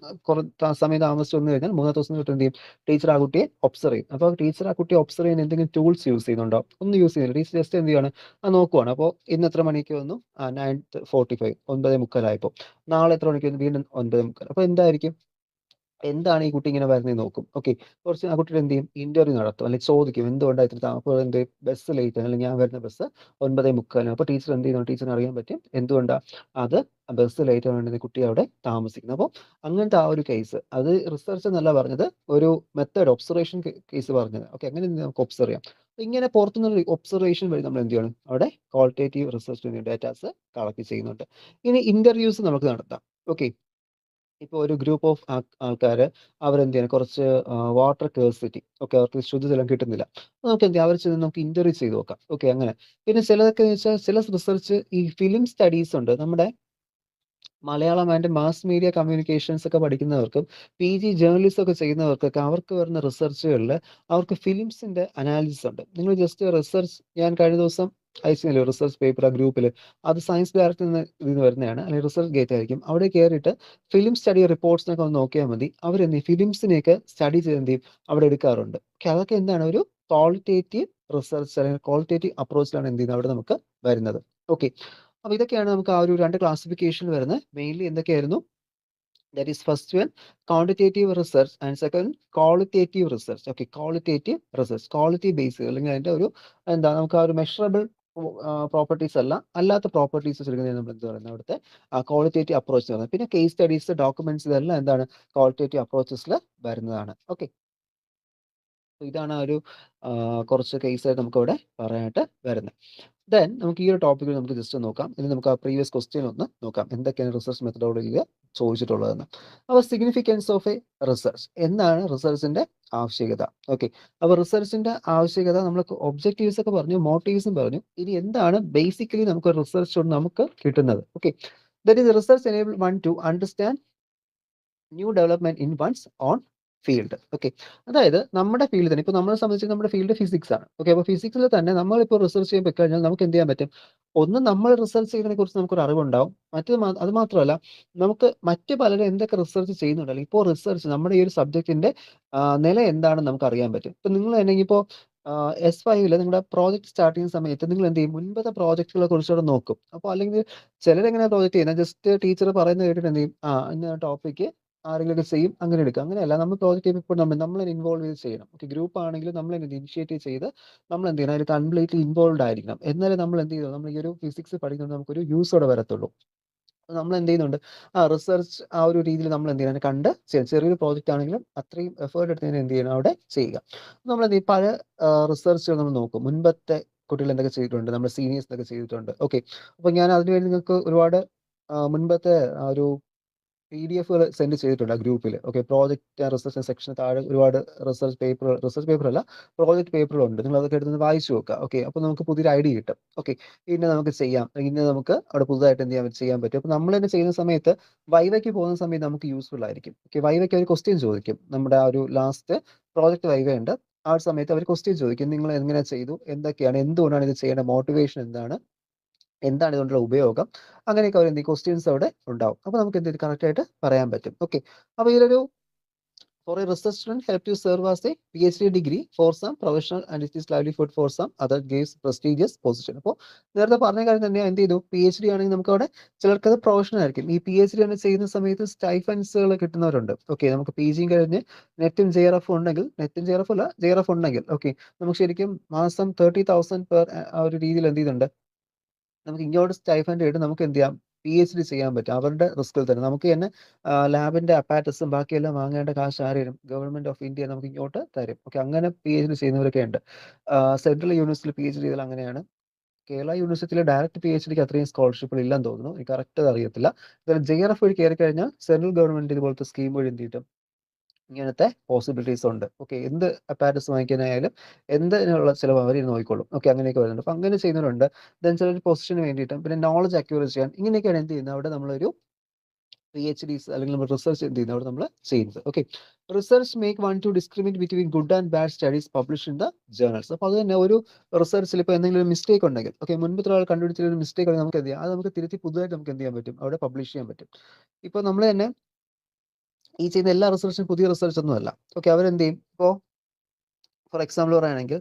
സമയം താമസിച്ച് വന്നു കഴിഞ്ഞാൽ 3-ാമത്തെ ദിവസം തൊട്ട് എന്ത് ചെയ്യും ടീച്ചർ ആ കുട്ടിയെ ഒബ്സർവ് ചെയ്യും. അപ്പോൾ ടീച്ചർ ആ കുട്ടിയെ ഒബ്സർവ് ചെയ്യാൻ എന്തെങ്കിലും ടൂൾസ് യൂസ് ചെയ്യുന്നുണ്ടോ ഒന്നും യൂസ് ചെയ്യുന്നില്ല. ടീച്ചർ ജസ്റ്റ് എന്ത് ചെയ്യാണ് നോക്കുവാണ്. അപ്പോൾ ഇന്ന് എത്ര മണിക്ക് വന്നു 9:45 9:45 നാളെ എത്ര മണിക്ക് വന്നു വീണ്ടും 9:45. അപ്പോൾ എന്തായിരിക്കും എന്താണ് ഈ കുട്ടി ഇങ്ങനെ വരുന്നത് നോക്കും. ഓക്കെ, കുറച്ച് ആ കുട്ടിയുടെ എന്ത് ചെയ്യും ഇന്റർവ്യൂ നടത്തും അല്ലെങ്കിൽ ചോദിക്കും എന്തുകൊണ്ടാണ് ഇത്ര അപ്പോൾ എന്ത് ബസ് ലേറ്റ് അല്ലെങ്കിൽ ഞാൻ വരുന്ന ബസ് 9:45. അപ്പോൾ ടീച്ചർ എന്ത് ചെയ്യുന്നു ടീച്ചറിന് അറിയാൻ പറ്റും എന്തുകൊണ്ടാണ് അത് ബസ് ലേറ്റ് ആവേണ്ടത് കുട്ടി അവിടെ താമസിക്കുന്നത്. അപ്പോൾ അങ്ങനത്തെ ആ ഒരു കേസ് അത് റിസർച്ച് എന്നല്ല പറഞ്ഞത് ഒരു മെത്തേഡ് ഒബ്സർവേഷൻ കേസ് പറഞ്ഞത്. ഓക്കെ, അങ്ങനെ നമുക്ക് ഒബ്സർവ് ചെയ്യാം. ഇങ്ങനെ പുറത്തുനിന്നുള്ള ഒബ്സർവേഷൻ വഴി നമ്മൾ എന്ത് ചെയ്യണം അവിടെ ക്വാളിറ്റേറ്റീവ് റിസർച്ച് ഡാറ്റാസ് കളക്ട് ചെയ്യുന്നുണ്ട്. ഇനി ഇന്റർവ്യൂസ് നമുക്ക് നടത്താം. ഓക്കെ, ഇപ്പോൾ ഒരു ഗ്രൂപ്പ് ഓഫ് ആൾക്കാർ അവരെന്ത് ചെയ്യണം കുറച്ച് വാട്ടർ സ്കേഴ്സിറ്റി ഓക്കെ അവർക്ക് ശുദ്ധജലം കിട്ടുന്നില്ല. നമുക്ക് എന്ത് ചെയ്യാം അവരെ ചെന്ന് നമുക്ക് ഇന്റർവ്യൂ ചെയ്ത് നോക്കാം. ഓക്കെ, അങ്ങനെ പിന്നെ ചിലതൊക്കെ വെച്ചാൽ ചില റിസർച്ച് ഈ ഫിലിം സ്റ്റഡീസ് ഉണ്ട്. നമ്മുടെ Malayalam and mass media communications ഒക്കെ പഠിക്കുന്നവർക്കും PG ജേർണലിസം ഒക്കെ ചെയ്യുന്നവർക്കൊക്കെ അവർക്ക് വരുന്ന റിസർച്ചുകളിൽ അവർക്ക് ഫിലിംസിന്റെ അനാലിസിസ് ഉണ്ട്. നിങ്ങൾ ജസ്റ്റ് റിസർച്ച് ഞാൻ കഴിഞ്ഞ ദിവസം അയച്ചില്ലേ റിസർച്ച് പേപ്പർ ആ ഗ്രൂപ്പിൽ അത് സയൻസ് ഡയറക്ടറിൽ നിന്ന് വരുന്നതാണ് അല്ലെങ്കിൽ റിസർച്ച് ഗേറ്റ് ആയിരിക്കും. അവിടെ കയറിയിട്ട് ഫിലിം സ്റ്റഡി റിപ്പോർട്ട്സിനൊക്കെ ഒന്ന് നോക്കിയാൽ മതി. അവരെന്ത് ഫിലിംസിനെയൊക്കെ സ്റ്റഡി ചെയ്ത് എന്ത് ചെയ്യും അവിടെ എടുക്കാറുണ്ട്. ഓക്കെ, അതൊക്കെ എന്താണ് ഒരു ക്വാളിറ്റേറ്റീവ് റിസർച്ച് അല്ലെങ്കിൽ ക്വാളിറ്റേറ്റീവ് അപ്രോച്ചിലാണ് എന്ത് ചെയ്യുന്നത് അവിടെ നമുക്ക് വരുന്നത്. ഓക്കെ, അപ്പോൾ ഇതൊക്കെയാണ് നമുക്ക് ആ ഒരു 2 ക്ലാസിഫിക്കേഷൻ വരുന്നത്. മെയിൻലി എന്തൊക്കെയായിരുന്നു That is first one quantitative research and second qualitative research. Okay, qualitative research, quality based അല്ലെങ്കിൽ അതിന്റെ ഒരു എന്താ നമുക്ക് ആ ഒരു മെഷറബിൾ പ്രോപ്പർട്ടീസ് അല്ലാത്ത പ്രോപ്പർട്ടീസ് എടുക്കുന്നതിന് നമ്മൾ എന്ത് പറയുന്നത് അവിടുത്തെ ക്വാളിറ്റേറ്റീവ് അപ്രോച്ച് പറയുന്നത്. പിന്നെ കേസ് സ്റ്റഡീസ്, ഡോക്യുമെന്റ്സ് ഇതെല്ലാം എന്താണ് ക്വാളിറ്റേറ്റീവ് അപ്രോച്ചസിൽ വരുന്നതാണ്. ഓക്കെ, ഇതാണ് ആ ഒരു കുറച്ച് കേസായിട്ട് നമുക്ക് ഇവിടെ പറയാനായിട്ട് വരുന്നത്. ദെൻ നമുക്ക് ഈ ഒരു ടോപ്പിക്കിൽ നമുക്ക് ജസ്റ്റ് നോക്കാം. ഇനി നമുക്ക് ആ പ്രീവിയസ് ക്വസ്റ്റ്യൻ ഒന്ന് നോക്കാം, എന്തൊക്കെയാണ് റിസർച്ച് മെത്തഡോളജിയിൽ ചോദിച്ചിട്ടുള്ളതെന്ന്. അപ്പോൾ സിഗ്നിഫിക്കൻസ് ഓഫ് എ റിസർച്ച്, എന്താണ് റിസർച്ചിന്റെ ആവശ്യകത? ഓക്കെ, അപ്പോൾ റിസർച്ചിന്റെ ആവശ്യകത നമ്മൾ ഒബ്ജക്റ്റീവ്സ് ഒക്കെ പറഞ്ഞു, മോട്ടീവ്സും പറഞ്ഞു. ഇനി എന്താണ് ബേസിക്കലി നമുക്ക് റിസർച്ച് കൊണ്ട് നമുക്ക് കിട്ടുന്നത്? Okay, that is research enable one to understand new development in one's own field. Okay, അതായത് നമ്മുടെ ഫീൽഡ് തന്നെ, ഇപ്പോൾ നമ്മളെ സംബന്ധിച്ച് നമ്മുടെ ഫീൽഡ് ഫിസിക്സ് ആണ്. ഓക്കെ, അപ്പോൾ ഫിസിക്സിൽ തന്നെ നമ്മളിപ്പോൾ റിസർച്ച് ചെയ്യാൻ പോയി കഴിഞ്ഞാൽ നമുക്ക് എന്ത് ചെയ്യാൻ പറ്റും? ഒന്ന്, നമ്മൾ റിസർച്ച് ചെയ്യുന്നതിനെ കുറിച്ച് നമുക്കൊരു അറിവുണ്ടാവും. അത് മാത്രമല്ല, നമുക്ക് മറ്റ് പലരും എന്തൊക്കെ റിസർച്ച് ചെയ്യുന്നുണ്ട്, അല്ലെങ്കിൽ ഇപ്പോൾ റിസർച്ച് നമ്മുടെ ഈ ഒരു സബ്ജക്റ്റിന്റെ നില എന്താണെന്ന് നമുക്ക് അറിയാൻ പറ്റും. ഇപ്പം നിങ്ങൾ തന്നെ ഇപ്പോൾ S5 നിങ്ങളുടെ പ്രോജക്റ്റ് സ്റ്റാർട്ട് ചെയ്യുന്ന സമയത്ത് നിങ്ങൾ എന്ത് ചെയ്യും? മുൻപത്തെ പ്രോജക്റ്റുകളെ കുറിച്ചുകൂടെ നോക്കും. അപ്പോൾ അല്ലെങ്കിൽ ചിലരെങ്ങനെ പ്രോജക്റ്റ് ചെയ്യുന്നത്, ജസ്റ്റ് ടീച്ചർ പറയുന്നത് കേട്ടിട്ട് എന്ത് ചെയ്യും? ഇന്ന ടോപ്പിക്ക് ആരെങ്കിലുമൊക്കെ ചെയ്യും, അങ്ങനെ എടുക്കുക. അങ്ങനെയല്ല, നമ്മൾ പ്രോജക്റ്റ് ചെയ്യുമ്പോൾ ഇപ്പോൾ നമ്മൾ ഇൻവോൾവ് ചെയ്ത് ചെയ്യണം. ഓക്കെ, ഗ്രൂപ്പ് ആണെങ്കിലും നമ്മൾ ഇനിഷ്യേറ്റ് ചെയ്ത് നമ്മൾ എന്ത് ചെയ്യണം? അതിൽ കംപ്ലീറ്റ്ലി ഇൻവോൾവ് ആയിരിക്കണം. എന്നാലേ നമ്മൾ എന്ത് ചെയ്യും? നമ്മൾ ഈ ഒരു ഫിസിക്സ് പഠിക്കുന്നത് നമുക്കൊരു യൂസോടെ വരത്തുള്ളൂ. നമ്മൾ എന്ത് ചെയ്യുന്നുണ്ട്? റിസർച്ച് ആ ഒരു രീതിയിൽ നമ്മൾ എന്ത് ചെയ്യണം? കണ്ട് ചെറിയൊരു പ്രോജക്റ്റ് ആണെങ്കിലും അത്രയും എഫേർട്ട് എടുത്തതിന് എന്ത് ചെയ്യണം? അവിടെ ചെയ്യുക. നമ്മൾ എന്ത് ചെയ്യും? പല റിസർച്ചുകൾ നമ്മൾ നോക്കും. മുൻപത്തെ കുട്ടികൾ എന്തൊക്കെ ചെയ്തിട്ടുണ്ട്, നമ്മുടെ സീനിയേഴ്സ് എന്തൊക്കെ ചെയ്തിട്ടുണ്ട്. ഓക്കെ, അപ്പോൾ ഞാൻ അതിനുവേണ്ടി നിങ്ങൾക്ക് ഒരുപാട് മുൻപത്തെ ആ ഒരു PDF സെൻഡ് ചെയ്തിട്ടുണ്ട് ആ ഗ്രൂപ്പിൽ. ഓക്കെ, പ്രോജക്റ്റ് റിസർച്ച് സെക്ഷന് താഴെ ഒരുപാട് റിസർച്ച് പേപ്പർ അല്ല, പ്രോജക്റ്റ് പേപ്പറുകളുണ്ട്. നിങ്ങൾ അതൊക്കെ എടുത്ത് വായിച്ചു നോക്കുക. ഓക്കെ, അപ്പോൾ നമുക്ക് പുതിയൊരു ഐഡിയ കിട്ടും. ഓക്കെ, ഇന്ന നമുക്ക് ചെയ്യാം, ഇന്ന നമുക്ക് അവിടെ പുതുതായിട്ട് എന്ത് ചെയ്യാൻ പറ്റും. അപ്പോൾ നമ്മൾ തന്നെ ചെയ്യുന്ന സമയത്ത് വൈവയ്ക്ക് പോകുന്ന സമയത്ത് നമുക്ക് യൂസ്ഫുൾ ആയിരിക്കും. ഓക്കെ, വൈവയ്ക്ക് ഒരു ക്വസ്റ്റ്യൻ ചോദിക്കും. നമ്മുടെ ആ ഒരു ലാസ്റ്റ് പ്രോജക്റ്റ് വൈവ ഉണ്ട്, ആ ഒരു സമയത്ത് അവർ ക്വസ്റ്റ്യൻ ചോദിക്കും. നിങ്ങൾ എങ്ങനെ ചെയ്തു, എന്തൊക്കെയാണ്, എന്തുകൊണ്ടാണ് ഇത് ചെയ്യേണ്ട, മോട്ടിവേഷൻ എന്താണ് ഇതുകൊണ്ടുള്ള ഉപയോഗം, അങ്ങനെയൊക്കെ അവർ ക്വസ്റ്റ്യൻസ് അവിടെ ഉണ്ടാവും. അപ്പോൾ നമുക്ക് എന്തെങ്കിലും കറക്റ്റ് ആയിട്ട് പറയാൻ പറ്റും. ഓക്കെ, അപ്പോൾ ഇതിലൊരു for a research student help to serve as a PhD degree for some professional and it is livelihood for some other gives prestigious position. അപ്പോൾ നേരത്തെ പറഞ്ഞ കാര്യം തന്നെ എന്ത് ചെയ്തു? PhD ആണെങ്കിൽ നമുക്ക് അവിടെ ചിലർക്ക് അത് പ്രൊഫഷണൽ ആയിരിക്കും. ഈ PhD തന്നെ ചെയ്യുന്ന സമയത്ത് സ്റ്റൈഫൻസുകൾ കിട്ടുന്നവരുണ്ട്. ഓക്കെ, നമുക്ക് PG കഴിഞ്ഞ് നെറ്റും JRF ഉണ്ടെങ്കിൽ, JRF ഉണ്ടെങ്കിൽ ഓക്കെ, നമുക്ക് ശരിക്കും മാസം 30,000 പെർ ആ ഒരു രീതിയിൽ എന്ത് ചെയ്യുന്നുണ്ട്? നമുക്ക് ഇങ്ങോട്ട് സ്റ്റൈഫൻഡ് ആയിട്ട് നമുക്ക് എന്ത് ചെയ്യാം? PhD ചെയ്യാൻ പറ്റും. അവരുടെ റിസ്കിൽ തന്നെ നമുക്ക് തന്നെ ലാബിന്റെ അപ്പാരറ്റസും ബാക്കിയെല്ലാം വാങ്ങേണ്ട കാശ് ആരും ഗവൺമെന്റ് ഓഫ് ഇന്ത്യ നമുക്ക് ഇങ്ങോട്ട് തരും. ഓക്കെ, അങ്ങനെ PhD ചെയ്യുന്നവരൊക്കെ ഉണ്ട്. സെൻട്രൽ യൂണിവേഴ്സിറ്റിയിൽ PhD ചെയ്താൽ അങ്ങനെയാണ്. കേരള യൂണിവേഴ്സിറ്റിയിലെ ഡയറക്റ്റ് PhDക്ക് അത്രയും സ്കോളർഷിപ്പുകൾ ഇല്ലെന്ന് തോന്നുന്നു. എനിക്ക് കറക്റ്റ് അറിയത്തില്ല. JRF വഴി കയറി കഴിഞ്ഞാൽ സെൻട്രൽ ഗവൺമെന്റ് ഇതുപോലത്തെ സ്കീം വഴി എന്ത് കിട്ടും? ഇങ്ങനത്തെ പോസിബിലിറ്റീസ് ഉണ്ട്. ഓക്കെ, എന്ത് അപ്പാരറ്റസ് വാങ്ങിക്കാനായാലും എന്തിനുള്ള ചിലവ് അവർ നോക്കിക്കോളും. ഓക്കെ, അങ്ങനെയൊക്കെ വരുന്നുണ്ട്. അപ്പോൾ അങ്ങനെ ചെയ്യുന്നവരുണ്ട്. ദെൻ ചിലർ പൊസിഷന് വേണ്ടിയിട്ടും പിന്നെ നോളജ് അക്യൂർ ചെയ്യാൻ, ഇങ്ങനെയൊക്കെയാണ് എന്ത് ചെയ്യുന്നത്? അവിടെ നമ്മളൊരു PhDs അല്ലെങ്കിൽ നമ്മൾ റിസർച്ച് എന്ത് ചെയ്യുന്നത്? അവിടെ നമ്മൾ ചെയ്യുന്നത്. Okay, research make one two discriminate between good and bad studies publish in the journals. അപ്പോൾ അത് തന്നെ ഒരു റിസർച്ചിൽ ഇപ്പോൾ എന്തെങ്കിലും ഒരു മിസ്റ്റേക്ക് ഉണ്ടെങ്കിൽ, ഓക്കെ, മുൻപത്തെ ഒരാൾ കണ്ടുപിടിച്ച ഒരു മിസ്റ്റേക്ക് ഉണ്ടെങ്കിൽ നമുക്ക് എന്ത് ചെയ്യാം? അത് നമുക്ക് തിരുത്തി പുതുതായിട്ട് നമുക്ക് എന്ത് ചെയ്യാൻ പറ്റും? അവിടെ പബ്ലിഷ് ചെയ്യാൻ പറ്റും. ഇപ്പോൾ നമ്മൾ തന്നെ ഈ ചെയ്യുന്ന എല്ലാ റിസർച്ചും പുതിയ റിസർച്ച് ഒന്നും അല്ല. ഓക്കെ, അവരെന്ത് ചെയ്യും? ഇപ്പോൾ ഫോർ എക്സാമ്പിൾ പറയുകയാണെങ്കിൽ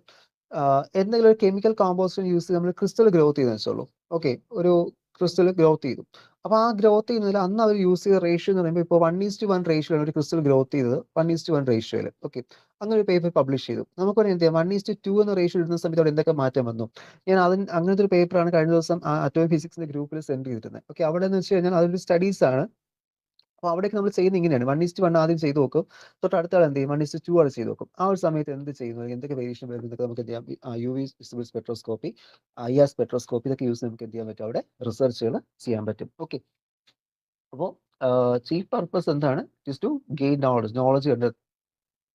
എന്തെങ്കിലും ഒരു കെമിക്കൽ കോമ്പൗണ്ട് യൂസ് ചെയ്ത് നമ്മൾ ക്രിസ്റ്റൽ ഗ്രോത്ത് ചെയ്തെന്ന് വെച്ചോളൂ. ഓക്കെ, ഒരു ക്രിസ്റ്റൽ ഗ്രോത്ത് ചെയ്തു. അപ്പോൾ ആ ഗ്രോത്ത് ചെയ്യുന്നതിൽ അന്ന് അവർ യൂസ് ചെയ്ത റേഷ്യോ എന്ന് പറയുമ്പോൾ ഇപ്പോൾ 1:1 റേഷ്യോയിലാണ് ഒരു ക്രിസ്റ്റൽ ഗ്രോത്ത് ചെയ്തത്. 1:1 റേഷ്യോയിൽ. ഓക്കെ, അങ്ങനെ ഒരു പേപ്പർ പബ്ലിഷ് ചെയ്തു. നമുക്ക് എന്ത് ചെയ്യാം? 1:2 എന്ന റേഷ്യോ ഇടുന്ന സമയത്ത് അവിടെ എന്തൊക്കെ മാറ്റം വന്നു? ഞാൻ അങ്ങനത്തെ ഒരു പേപ്പറാണ് കഴിഞ്ഞ ദിവസം അറ്റോമിക് ഫിസിക്സിന്റെ ഗ്രൂപ്പിൽ സെൻഡ് ചെയ്തിരുന്നത്. ഓക്കെ, അവിടെ എന്ന് വെച്ച് കഴിഞ്ഞാൽ അതൊരു സ്റ്റഡീസ് ആണ്. അപ്പോൾ അവിടേക്ക് നമ്മൾ ചെയ്യുന്നത് ഇങ്ങനെയാണ്. 1:1 ആദ്യം ചെയ്ത് നോക്കും. തൊട്ട് അടുത്ത ആൾ എന്ത് ചെയ്യും? 1:2 ആണ് ചെയ്ത് നോക്കും. ആ ഒരു സമയത്ത് എന്ത് ചെയ്യുന്നു? എന്തൊക്കെ വേരിയേഷൻ വരുന്നു എന്നൊക്കെ നമുക്ക് എന്ത് ചെയ്യാം? UV visible spectroscopy, IR spectroscopy ഇതൊക്കെ യൂസ് നമുക്ക് എന്ത് ചെയ്യാൻ പറ്റും? അവിടെ റിസർച്ചുകൾ ചെയ്യാൻ പറ്റും. ഓക്കെ, അപ്പോൾ ചീഫ് പർപ്പസ് എന്താണ്? ജസ്റ്റ് ടു ഗെയിൻ നോളജ്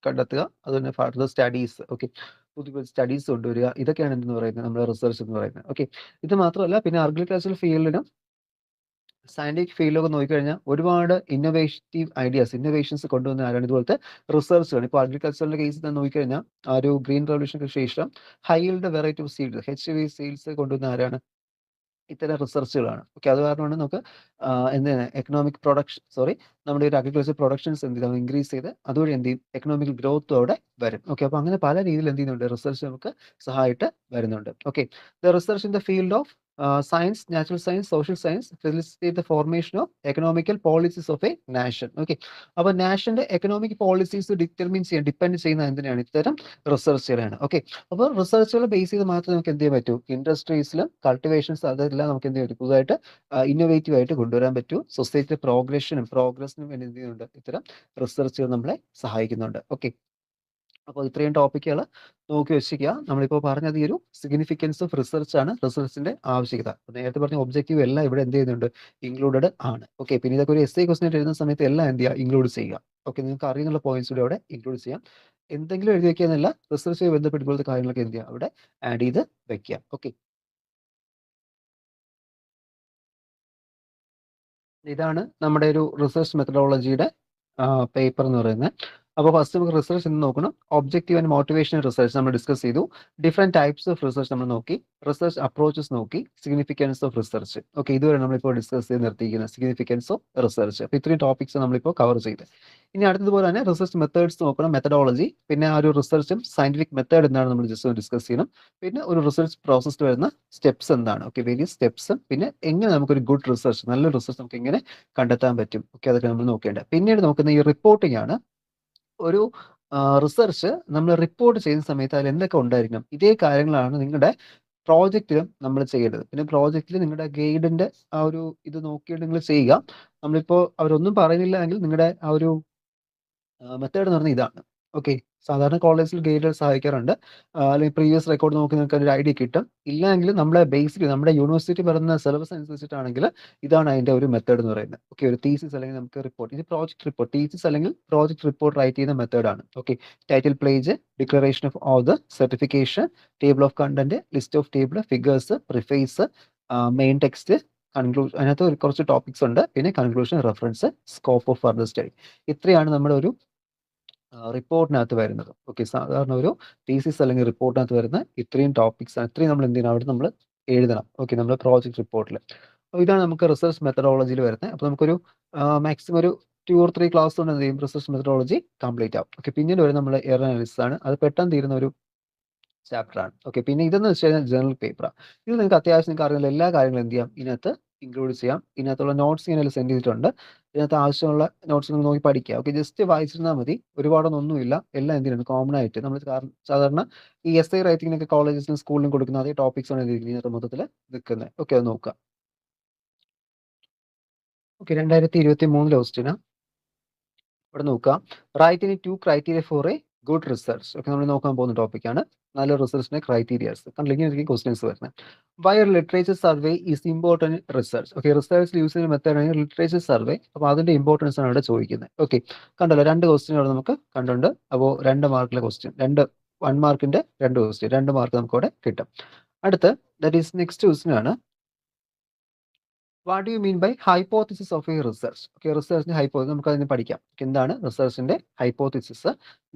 കണ്ടെത്തുക. അതുതന്നെ ഫർദർ സ്റ്റഡീസ്. ഓക്കെ, പുതിയ പുതിയ സ്റ്റഡീസ് കൊണ്ടുവരിക. ഇതൊക്കെയാണ് എന്തെന്ന് പറയുന്നത്? നമ്മുടെ റിസർച്ച് എന്ന് പറയുന്നത്. ഓക്കെ, ഇത് മാത്രമല്ല പിന്നെ അഗ്രികൾച്ചറൽ ഫീൽഡിനും സയന്റിഫിക് ഫീൽഡിലൊക്കെ നോക്കിക്കഴിഞ്ഞാൽ ഒരുപാട് ഇന്നോവേഷൻസ് കൊണ്ടുവന്ന ആരാണ്? ഇതുപോലത്തെ റിസർച്ചുകൾ. ഇപ്പോൾ അഗ്രികൾച്ചറിന്റെ കേസിൽ തന്നെ നോക്കിക്കഴിഞ്ഞാൽ ആ ഒരു ഗ്രീൻ റവല്യൂഷന് ശേഷം ഹൈൽഡ് variety of seeds HV seeds കൊണ്ടുവന്ന ആരാണ്? ഇത്തരം റിസർച്ചുകളാണ്. ഓക്കെ, അത് കാരണമാണ് നമുക്ക് എന്താണ് നമ്മുടെ ഒരു അഗ്രികൾച്ചർ പ്രൊഡക്ഷൻസ് എന്ത് ചെയ്യും? ഇൻക്രീസ് ചെയ്ത് അതുവഴി എന്ത് ചെയ്യും? എക്കണോമിക് ഗ്രോത്തും അവിടെ വരും. ഓക്കെ, അപ്പോൾ അങ്ങനെ പല രീതിയിൽ എന്ത് ചെയ്യുന്നുണ്ട്? റിസർച്ച് നമുക്ക് സഹായിട്ട് വരുന്നുണ്ട്. Okay, the research in the field of science, natural science, social science facilitate the formation of economical policies of A nation. Okay, അപ്പോൾ നാഷന്റെ എക്കണോമിക് പോളിസീസ് ഡിപ്പെൻഡ് ചെയ്യുന്ന എന്തിനാണ്? ഇത്തരം റിസർച്ചുകളാണ്. ഓക്കെ, അപ്പോൾ റിസർച്ചുകൾ ബേസ് ചെയ്ത് മാത്രമേ നമുക്ക് എന്ത് ചെയ്യാൻ പറ്റൂ? ഇൻഡസ്ട്രീസിലും കൾട്ടിവേഷൻസ് അതെല്ലാം നമുക്ക് എന്ത് ചെയ്യാൻ പറ്റും? പുതുതായിട്ട് ഇന്നോവേറ്റീവ് ആയിട്ട് കൊണ്ടുവരാൻ പറ്റൂ. സൊസൈറ്റി പ്രോഗ്രസിനും വേണ്ടി എന്ത് ചെയ്യുന്നുണ്ട്? ഇത്തരം റിസർച്ചുകൾ നമ്മളെ സഹായിക്കുന്നുണ്ട്. ഓക്കെ, അപ്പോൾ ഇത്രയും ടോപ്പിക്കുകൾ നോക്കി വെച്ചിരിക്കുക. നമ്മളിപ്പോൾ പറഞ്ഞത് ഈ ഒരു സിഗ്നിഫിക്കൻസ് ഓഫ് റിസർച്ച് ആണ്, റിസർച്ചിന്റെ ആവശ്യകത. നേരത്തെ പറഞ്ഞ ഒബ്ജക്റ്റീവ് എല്ലാം ഇവിടെ എന്ത് ചെയ്യുന്നുണ്ട്? ഇൻക്ലൂഡഡ് ആണ്. ഓക്കെ, പിന്നെ ഇതൊക്കെ ഒരു എസ്സേ ക്വസ്റ്റൻ എഴുതുന്ന സമയത്ത് എല്ലാം എന്ത് ചെയ്യുക? ഇൻക്ലൂഡ് ചെയ്യുക. ഓക്കെ, നിങ്ങൾക്ക് അറിയുന്നുള്ള പോയിന്റ്സ് കൂടി അവിടെ ഇൻക്ലൂഡ് ചെയ്യാം. എന്തെങ്കിലും എഴുതി വെക്കുക എന്നല്ല, റിസർച്ചുമായി ബന്ധപ്പെട്ടുള്ള കാര്യങ്ങളൊക്കെ എന്ത് ചെയ്യുക? അവിടെ ആഡ് ചെയ്ത് വെക്കുക. ഓക്കെ, ഇതാണ് നമ്മുടെ ഒരു റിസർച്ച് മെത്തഡോളജിയുടെ പേപ്പർ എന്ന് പറയുന്നത്. അപ്പോൾ ഫസ്റ്റ് നമുക്ക് റിസർച്ച് എന്ന് നോക്കണം. ഒബ്ജക്റ്റീവ് ആൻഡ് മോട്ടിവേഷൻ റിസർച്ച് നമ്മൾ ഡിസ്കസ് ചെയ്തു. ഡിഫറെന്റ് ടൈപ്സ് ഓഫ് റിസർച്ച് നമ്മൾ നോക്കി. റിസർച്ച് അപ്രോച്ചസ് നോക്കി. Significance of research. ഓക്കെ, ഇതുവരെ നമ്മളിപ്പോൾ ഡിസ്കസ് ചെയ്ത് നിർത്തിയിരിക്കുന്നത് സിഗ്നിഫിക്കൻസ് ഓഫ് റിസർച്ച്. അപ്പോൾ ഇത്രയും ടോപ്പിക്സ് നമ്മളിപ്പോൾ കവർ ചെയ്ത്. ഇനി അടുത്തതുപോലെ തന്നെ റിസർച്ച് മെത്തേഡ്സ് നോക്കണം, മെത്തഡോളജി, പിന്നെ ആ ഒരു റിസർച്ചും സയന്റിഫിക് മെത്തേഡ് എന്താണ് നമ്മൾ ജസ്റ്റ് ഡിസ്കസ് ചെയ്യണം. പിന്നെ ഒരു റിസർച്ച് പ്രോസസ്സിൽ വരുന്ന സ്റ്റെപ്സ് എന്താണ്? Okay, various steps. പിന്നെ എങ്ങനെ നമുക്കൊരു ഗുഡ് റിസർച്ച്, നല്ലൊരു റിസർച്ച് നമുക്ക് എങ്ങനെ കണ്ടെത്താൻ പറ്റും? ഓക്കെ, അതൊക്കെ നമ്മൾ നോക്കേണ്ടത്. പിന്നീട് നോക്കുന്ന ഈ റിപ്പോർട്ടിംഗ് ആണ്. ഒരു റിസർച്ച് നമ്മൾ റിപ്പോർട്ട് ചെയ്യുന്ന സമയത്ത് അതിൽ എന്തൊക്കെ ഉണ്ടായിരിക്കണം? ഇതേ കാര്യങ്ങളാണ് നിങ്ങളുടെ പ്രോജക്റ്റിലും നമ്മൾ ചെയ്യേണ്ടത്. പിന്നെ പ്രോജക്റ്റിൽ നിങ്ങളുടെ ഗൈഡിന്റെ ആ ഒരു ഇത് നോക്കിയിട്ട് നിങ്ങൾ ചെയ്യുക. നമ്മളിപ്പോൾ അവരൊന്നും പറയുന്നില്ല എങ്കിൽ നിങ്ങളുടെ ആ ഒരു മെത്തേഡ് എന്ന് പറഞ്ഞാൽ ഇതാണ്. ഓക്കെ, സാധാരണ കോളേജിൽ ഗൈഡ് സഹായിക്കാറുണ്ട്. അല്ലെങ്കിൽ പ്രീവിയസ് റെക്കോർഡ് നോക്കി നിങ്ങൾക്ക് ഒരു ഐഡിയ കിട്ടും. ഇല്ലെങ്കിൽ നമ്മുടെ ബേസിക്കലി നമ്മുടെ യൂണിവേഴ്സിറ്റി പറയുന്ന സിലബസ് അനുസരിച്ചിട്ടാണെങ്കിൽ ഇതാണ് അതിന്റെ ഒരു മെത്തേഡ് എന്ന് പറയുന്നത്. ഓക്കെ, ഒരു തീസിസ് അല്ലെങ്കിൽ നമുക്ക് റിപ്പോർട്ട്, ഇത് പ്രോജക്ട് റിപ്പോർട്ട്, തീസിസ് അല്ലെങ്കിൽ പ്രോജക്ട് റിപ്പോർട്ട് റൈറ്റ് ചെയ്യുന്ന മെത്തേഡാണ്. Okay, title page, declaration of author, certification, table of content, list of table, figures, preface, main text, conclusion. അതിനകത്ത് കുറച്ച് ടോപ്പിക്സ് ഉണ്ട്. പിന്നെ conclusion, reference, scope of further study. ഇത്രയാണ് നമ്മുടെ ഒരു റിപ്പോർട്ടിനകത്ത് വരുന്നത്. ഓക്കെ, സാധാരണ ഒരു തീസിസ് അല്ലെങ്കിൽ റിപ്പോർട്ടിനകത്ത് വരുന്ന ഇത്രയും ടോപ്പിക്സ് ആണ്. ഇത്രയും നമ്മൾ എന്ത് ചെയ്യണം? അവിടെ നമ്മൾ എഴുതണം. ഓക്കെ, നമ്മുടെ പ്രോജക്ട് റിപ്പോർട്ടിൽ. അപ്പോൾ ഇതാണ് നമുക്ക് റിസർച്ച് മെത്തഡോളജിയിൽ വരുന്നത്. അപ്പോൾ നമുക്കൊരു മാക്സിമം ഒരു 2 or 3 ക്ലാസ് കൊണ്ട് എന്ത് ചെയ്യും? റിസർച്ച് മെത്തഡോളജി കംപ്ലീറ്റ് ആവും. ഓക്കെ, പിന്നീട് വരുന്നത് നമ്മൾ എറർ അനാലിസിസ് ആണ്. അത് പെട്ടെന്ന് തീരുന്ന ഒരു ചാപ്റ്റർ ആണ്. ഓക്കെ, പിന്നെ ഇതെന്ന് വെച്ച് കഴിഞ്ഞാൽ ജേർണൽ പേപ്പറാണ്. ഇത് നിങ്ങൾക്ക് അത്യാവശ്യം നിങ്ങൾക്ക് അറിയുന്ന എല്ലാ കാര്യങ്ങളും എന്ത് ചെയ്യാം? ഇതിനകത്ത് ഇൻക്ലൂഡ് ചെയ്യാം. ഇതിനകത്തുള്ള നോട്ട്സ് ഞാൻ സെൻഡ് ചെയ്തിട്ടുണ്ട്. ഇതിനകത്ത് ആവശ്യമുള്ള നോട്ട്സ് നിങ്ങൾ നോക്കി പഠിക്കുക. ഓക്കെ, ജസ്റ്റ് വായിച്ചിരുന്നാൽ മതി. ഒരുപാടൊന്നുമില്ല. എല്ലാം എന്തിനാണ്? കോമൺ ആയിട്ട് നമ്മൾ സാധാരണ ഈ എസ്ഐ റൈറ്റിങ്ങിനൊക്കെ കോളേജസിലും സ്കൂളിലും കൊടുക്കുന്ന അതേ ടോപ്പിക്സ് ആണ് ഇതിനകത്ത് മൊത്തത്തിൽ നിൽക്കുന്നത്. ഓക്കെ, അത് നോക്കുക. ഓക്കെ, 2023 ക്വസ്റ്റ്യൻ ഇവിടെ നോക്കുക. Write in 2 criteria for a good research. Okay നമ്മൾ നോക്കാൻ പോകുന്ന ടോപ്പിക്കാണ്. നല്ല റിസർച്ചിന്റെ ക്രൈറ്റീരിയാസ് കണ്ടില്ലെങ്കിൽ ക്വസ്റ്റ്യൻസ് വരുന്നത്. Why literature survey is important research. Okay, റിസർച്ചിൽ യൂസ് ചെയ്യുന്ന മെത്തേഡാണ് ലിറ്ററേച്ചർ സർവേ. അപ്പോൾ അതിന്റെ ഇമ്പോർട്ടൻസ് ആണ് ഇവിടെ ചോദിക്കുന്നത്. ഓക്കെ, കണ്ടല്ലോ 2 ക്വസ്റ്റ്യൻ അവിടെ നമുക്ക് കണ്ടുണ്ട്. അപ്പോൾ 2 മാർക്കിലെ ക്വസ്റ്റ്യൻ, 1 മാർക്കിന്റെ 2 ക്വസ്റ്റ്യൻ, 2 മാർക്ക് നമുക്ക് അവിടെ കിട്ടും. അടുത്ത് ദാറ്റ് ഈസ് നെക്സ്റ്റ് ക്വസ്റ്റ്യൻ ആണ്. What do you mean by hypothesis of a research. Okay, റിസർച്ചിന്റെ ഹൈപ്പോത്തിസിസ് നമുക്ക് അതിന് പഠിക്കാം. എന്താണ് റിസർച്ചിന്റെ hypothesis?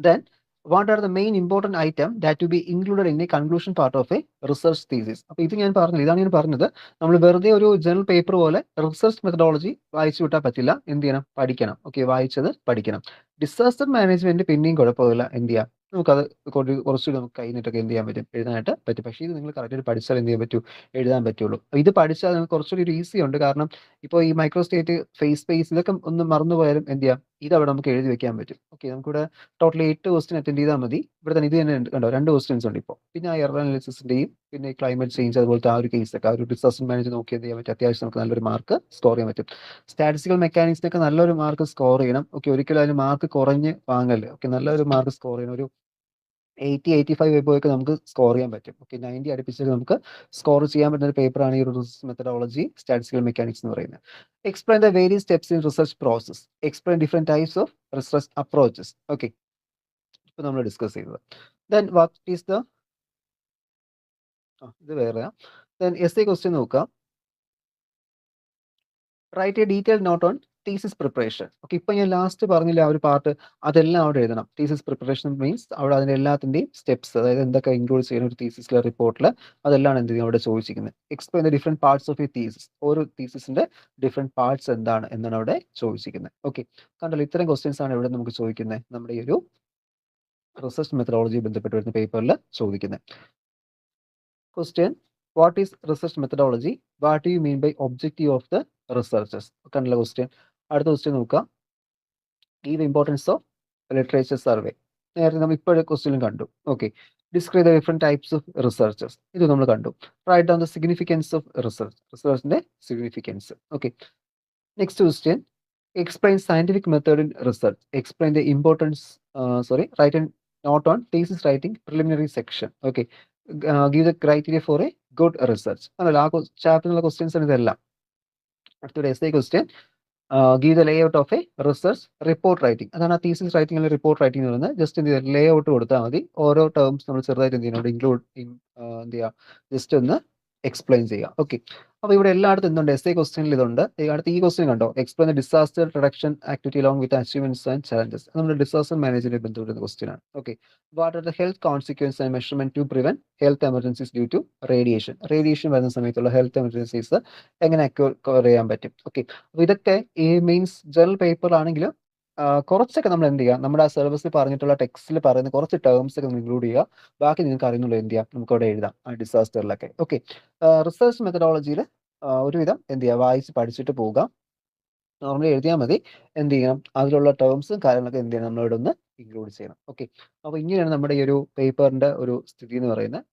Then what are the main important item that to be included in a conclusion part of a research thesis. അപ്പോൾ ഇത് ഞാൻ പറഞ്ഞത്, ഇതാണ് ഞാൻ പറഞ്ഞത്. നമ്മൾ വെറുതെ ഒരു ജേർണൽ പേപ്പർ പോലെ റിസർച്ച് മെത്തഡോളജി വായിച്ചു വിട്ടാൽ പറ്റില്ല. എന്ത് ചെയ്യണം? പഠിക്കണം. ഓക്കെ, വായിച്ചത് പഠിക്കണം. ഡിസാസ്റ്റർ മാനേജ്മെന്റ് പിന്നെയും കുഴപ്പമില്ല. എന്ത് ചെയ്യാം? നമുക്കത് കുറച്ചുകൂടി നമുക്ക് കഴിഞ്ഞിട്ടൊക്കെ എന്ത് ചെയ്യാൻ പറ്റും? എഴുതാനായിട്ട് പറ്റും. പക്ഷേ ഇത് നിങ്ങൾ കറക്റ്റായിട്ട് പഠിച്ചാൽ എന്ത് ചെയ്യാൻ പറ്റൂ? എഴുതാൻ പറ്റുള്ളൂ. ഇത് പഠിച്ചാൽ നിങ്ങൾക്ക് കുറച്ചുകൂടി ഒരു ഈസി ഉണ്ട്. കാരണം ഇപ്പോൾ ഈ മൈക്രോ സ്റ്റേറ്റ്, ഫേസ് സ്പേസ് ഇതൊക്കെ ഒന്ന് മറന്നുപോയാലും എന്ത് ചെയ്യാം? ഇതവിടെ നമുക്ക് എഴുതി വെക്കാൻ പറ്റും. ഓക്കെ, നമുക്കിവിടെ ടോട്ടലി 8 ക്വസ്റ്റ്യൻ അറ്റൻഡ് ചെയ്താൽ മതി. ഇവിടെ തന്നെ ഇത് തന്നെ കണ്ടോ, 2 ക്വസ്റ്റ്യൻസ് ഉണ്ട് ഇപ്പോൾ. പിന്നെ ആ എറർ അനാലിസിസിന്റെയും പിന്നെ ക്ലൈമറ്റ് ചേഞ്ച് അതുപോലത്തെ ആ ഒരു കേസൊക്കെ ആ ഒരു ഡിസാസ്റ്റർ മാനേജ് നോക്കി എന്ത് ചെയ്യാൻ പറ്റും? അത്യാവശ്യം നമുക്ക് നല്ലൊരു മാർക്ക് സ്കോർ ചെയ്യാൻ പറ്റും. സ്റ്റാറ്റിസ്റ്റിക്കൽ മെക്കാനിക്സിനൊക്കെ നല്ലൊരു മാർക്ക് സ്കോർ ചെയ്യണം. ഓക്കെ, ഒരിക്കലും അതിന് മാർക്ക് കുറഞ്ഞ് വാങ്ങല്ലേ. ഓക്കെ, നല്ലൊരു മാർക്ക് സ്കോർ ചെയ്യണം. ഒരു 80-85 എബോവൊക്കെ നമുക്ക് സ്കോർ ചെയ്യാൻ പറ്റും. ഓക്കെ, 90 അടുപ്പിച്ചൊക്കെ നമുക്ക് സ്കോർ ചെയ്യാൻ പറ്റുന്ന ഒരു പേപ്പറാണ് ഈ ഒരു റിസർച്ച് മെത്തഡോളജി, സ്റ്റാറ്റിസ്റ്റിക്കൽ മെക്കാനിക്സ് എന്ന് പറയുന്നത്. Explain the various steps in research process. Explain different types of research approaches. Okay, ഇപ്പോൾ നമ്മൾ ഡിസ്കസ് ചെയ്തത്. ദെൻ വാട്ട് ഈസ് ദ ഇത് വേറെ. ദെൻ എസ് എ ക്വസ്റ്റ്യൻ നോക്കാം. Write a detailed note on thesis preparation. Okay, ഇപ്പൊ ഞാൻ ലാസ്റ്റ് പറഞ്ഞില്ല ആ ഒരു പാർട്ട്, അതെല്ലാം അവിടെ എഴുതണം. തീസിസ് പ്രിപ്പറേഷൻ മീൻസ് അവിടെ അതിന്റെ എല്ലാത്തിന്റെയും സ്റ്റെപ്സ്, അതായത് എന്തൊക്കെ ഇൻക്ലൂഡ് ചെയ്യുന്ന ഒരു തീസിസിലെ റിപ്പോർട്ടിൽ, അതെല്ലാം എന്ത് ചെയ്യും അവിടെ ചോദിച്ചിരിക്കുന്നത്. Explain the different parts of A thesis. ഓരോ തീസിസിന്റെ ഡിഫറെന്റ് പാർട്സ് എന്താണ് എന്നാണ് അവിടെ ചോദിച്ചിരിക്കുന്നത്. ഓക്കെ, കണ്ടല്ലോ ഇത്തരം ക്വസ്റ്റ്യൻസ് ആണ് ഇവിടെ നമുക്ക് ചോദിക്കുന്നത്, നമ്മുടെ ഈ ഒരു റിസർച്ച് മെത്തഡോളജി ബന്ധപ്പെട്ട് വരുന്ന പേപ്പറിൽ ചോദിക്കുന്നത്. Question what is research methodology, what do you mean by objective of the researchers കണ്ടുള്ള ക്വസ്റ്റ്യൻ. അടുത്ത ക്വസ്റ്റ്യൻ നോക്കുക. Give importance of literature survey. നേരത്തെ നമ്മൾ ഇപ്പോഴത്തെ ക്വസ്റ്റ്യനും കണ്ടു. Okay, describe the different types of researchers, ഇത് നമ്മൾ കണ്ടു. Write down the significance of research, റിസർച്ചിന്റെ significance. Okay, next question, explain scientific method in research, explain the importance, write a note on thesis writing preliminary section. Okay, give the criteria for a good research. അതല്ല ആ ചാപ്റ്ററിലുള്ള ക്വസ്റ്റ്യൻസ് ആണ് ഇതെല്ലാം. അടുത്തൊരു essay question, give the Leh out of a research report writing. അതാണ് ആ തീസിസ് റൈറ്റിംഗ് അല്ലെങ്കിൽ റിപ്പോർട്ട് റൈറ്റിംഗ് എന്ന് പറയുന്നത്. ജസ്റ്റ് എന്ത് ചെയ്യുക, ലേ ഔട്ട് കൊടുത്താൽ മതി. ഓരോ ടേംസ് നമ്മൾ ചെറുതായിട്ട് എന്ത് ചെയ്യണം, അവിടെ ഇൻക്ലൂഡ് എന്ത് ചെയ്യുക, ജസ്റ്റ് ഒന്ന് എക്സ്പ്ലെയിൻ ചെയ്യുക. ഓക്കെ, അപ്പോൾ ഇവിടെ എല്ലായിടത്തും എന്തുണ്ട്, എസ്സേ ക്വസ്റ്റ്യനിൽ ഇതുണ്ട്. അടുത്ത ഈ ക്വസ്റ്റ്യൻ കണ്ടോ, explain the disaster reduction activity along with achievements and challenges. നമ്മുടെ ഡിസാസ്റ്റർ മാനേജ്മെന്റ് ബന്ധപ്പെടുന്ന ക്വസ്റ്റ്യൻ ആണ്. Okay, what are the health consequence and measurement to prevent health emergencies due to radiation. Radiation വരുന്ന സമയത്തുള്ള ഹെൽത്ത് എമർജൻസീസ് എങ്ങനെ കവർ ചെയ്യാൻ പറ്റും. ഓക്കെ, അപ്പോൾ ഇതൊക്കെ ഈ മീൻസ് ജനറൽ പേപ്പർ ആണെങ്കിലും കുറച്ചൊക്കെ നമ്മൾ എന്ത് ചെയ്യുക, നമ്മുടെ ആ സിലബസിൽ പറഞ്ഞിട്ടുള്ള ടെക്സ്റ്റിൽ പറയുന്ന കുറച്ച് ടേംസ് ഒക്കെ ഇൻക്ലൂഡ് ചെയ്യുക. ബാക്കി നിങ്ങൾക്ക് അറിയുന്നുള്ളൂ എന്ത് ചെയ്യാം, നമുക്ക് അവിടെ എഴുതാം ആ ഡിസാസ്റ്ററിലൊക്കെ. ഓക്കെ, റിസർച്ച് മെത്തഡോളജിയിൽ ഒരുവിധം എന്ത് ചെയ്യുക, വായിച്ച് പഠിച്ചിട്ട് പോവുക. നോർമലി എഴുതിയാൽ മതി. എന്ത് ചെയ്യണം, അതിലുള്ള ടേംസും കാര്യങ്ങളൊക്കെ എന്ത് ചെയ്യണം, നമ്മളിവിടെ ഒന്ന് ഇൻക്ലൂഡ് ചെയ്യണം. ഓക്കെ, അപ്പോൾ ഇങ്ങനെയാണ് നമ്മുടെ ഈ ഒരു പേപ്പറിന്റെ ഒരു സ്ഥിതി എന്ന് പറയുന്നത്.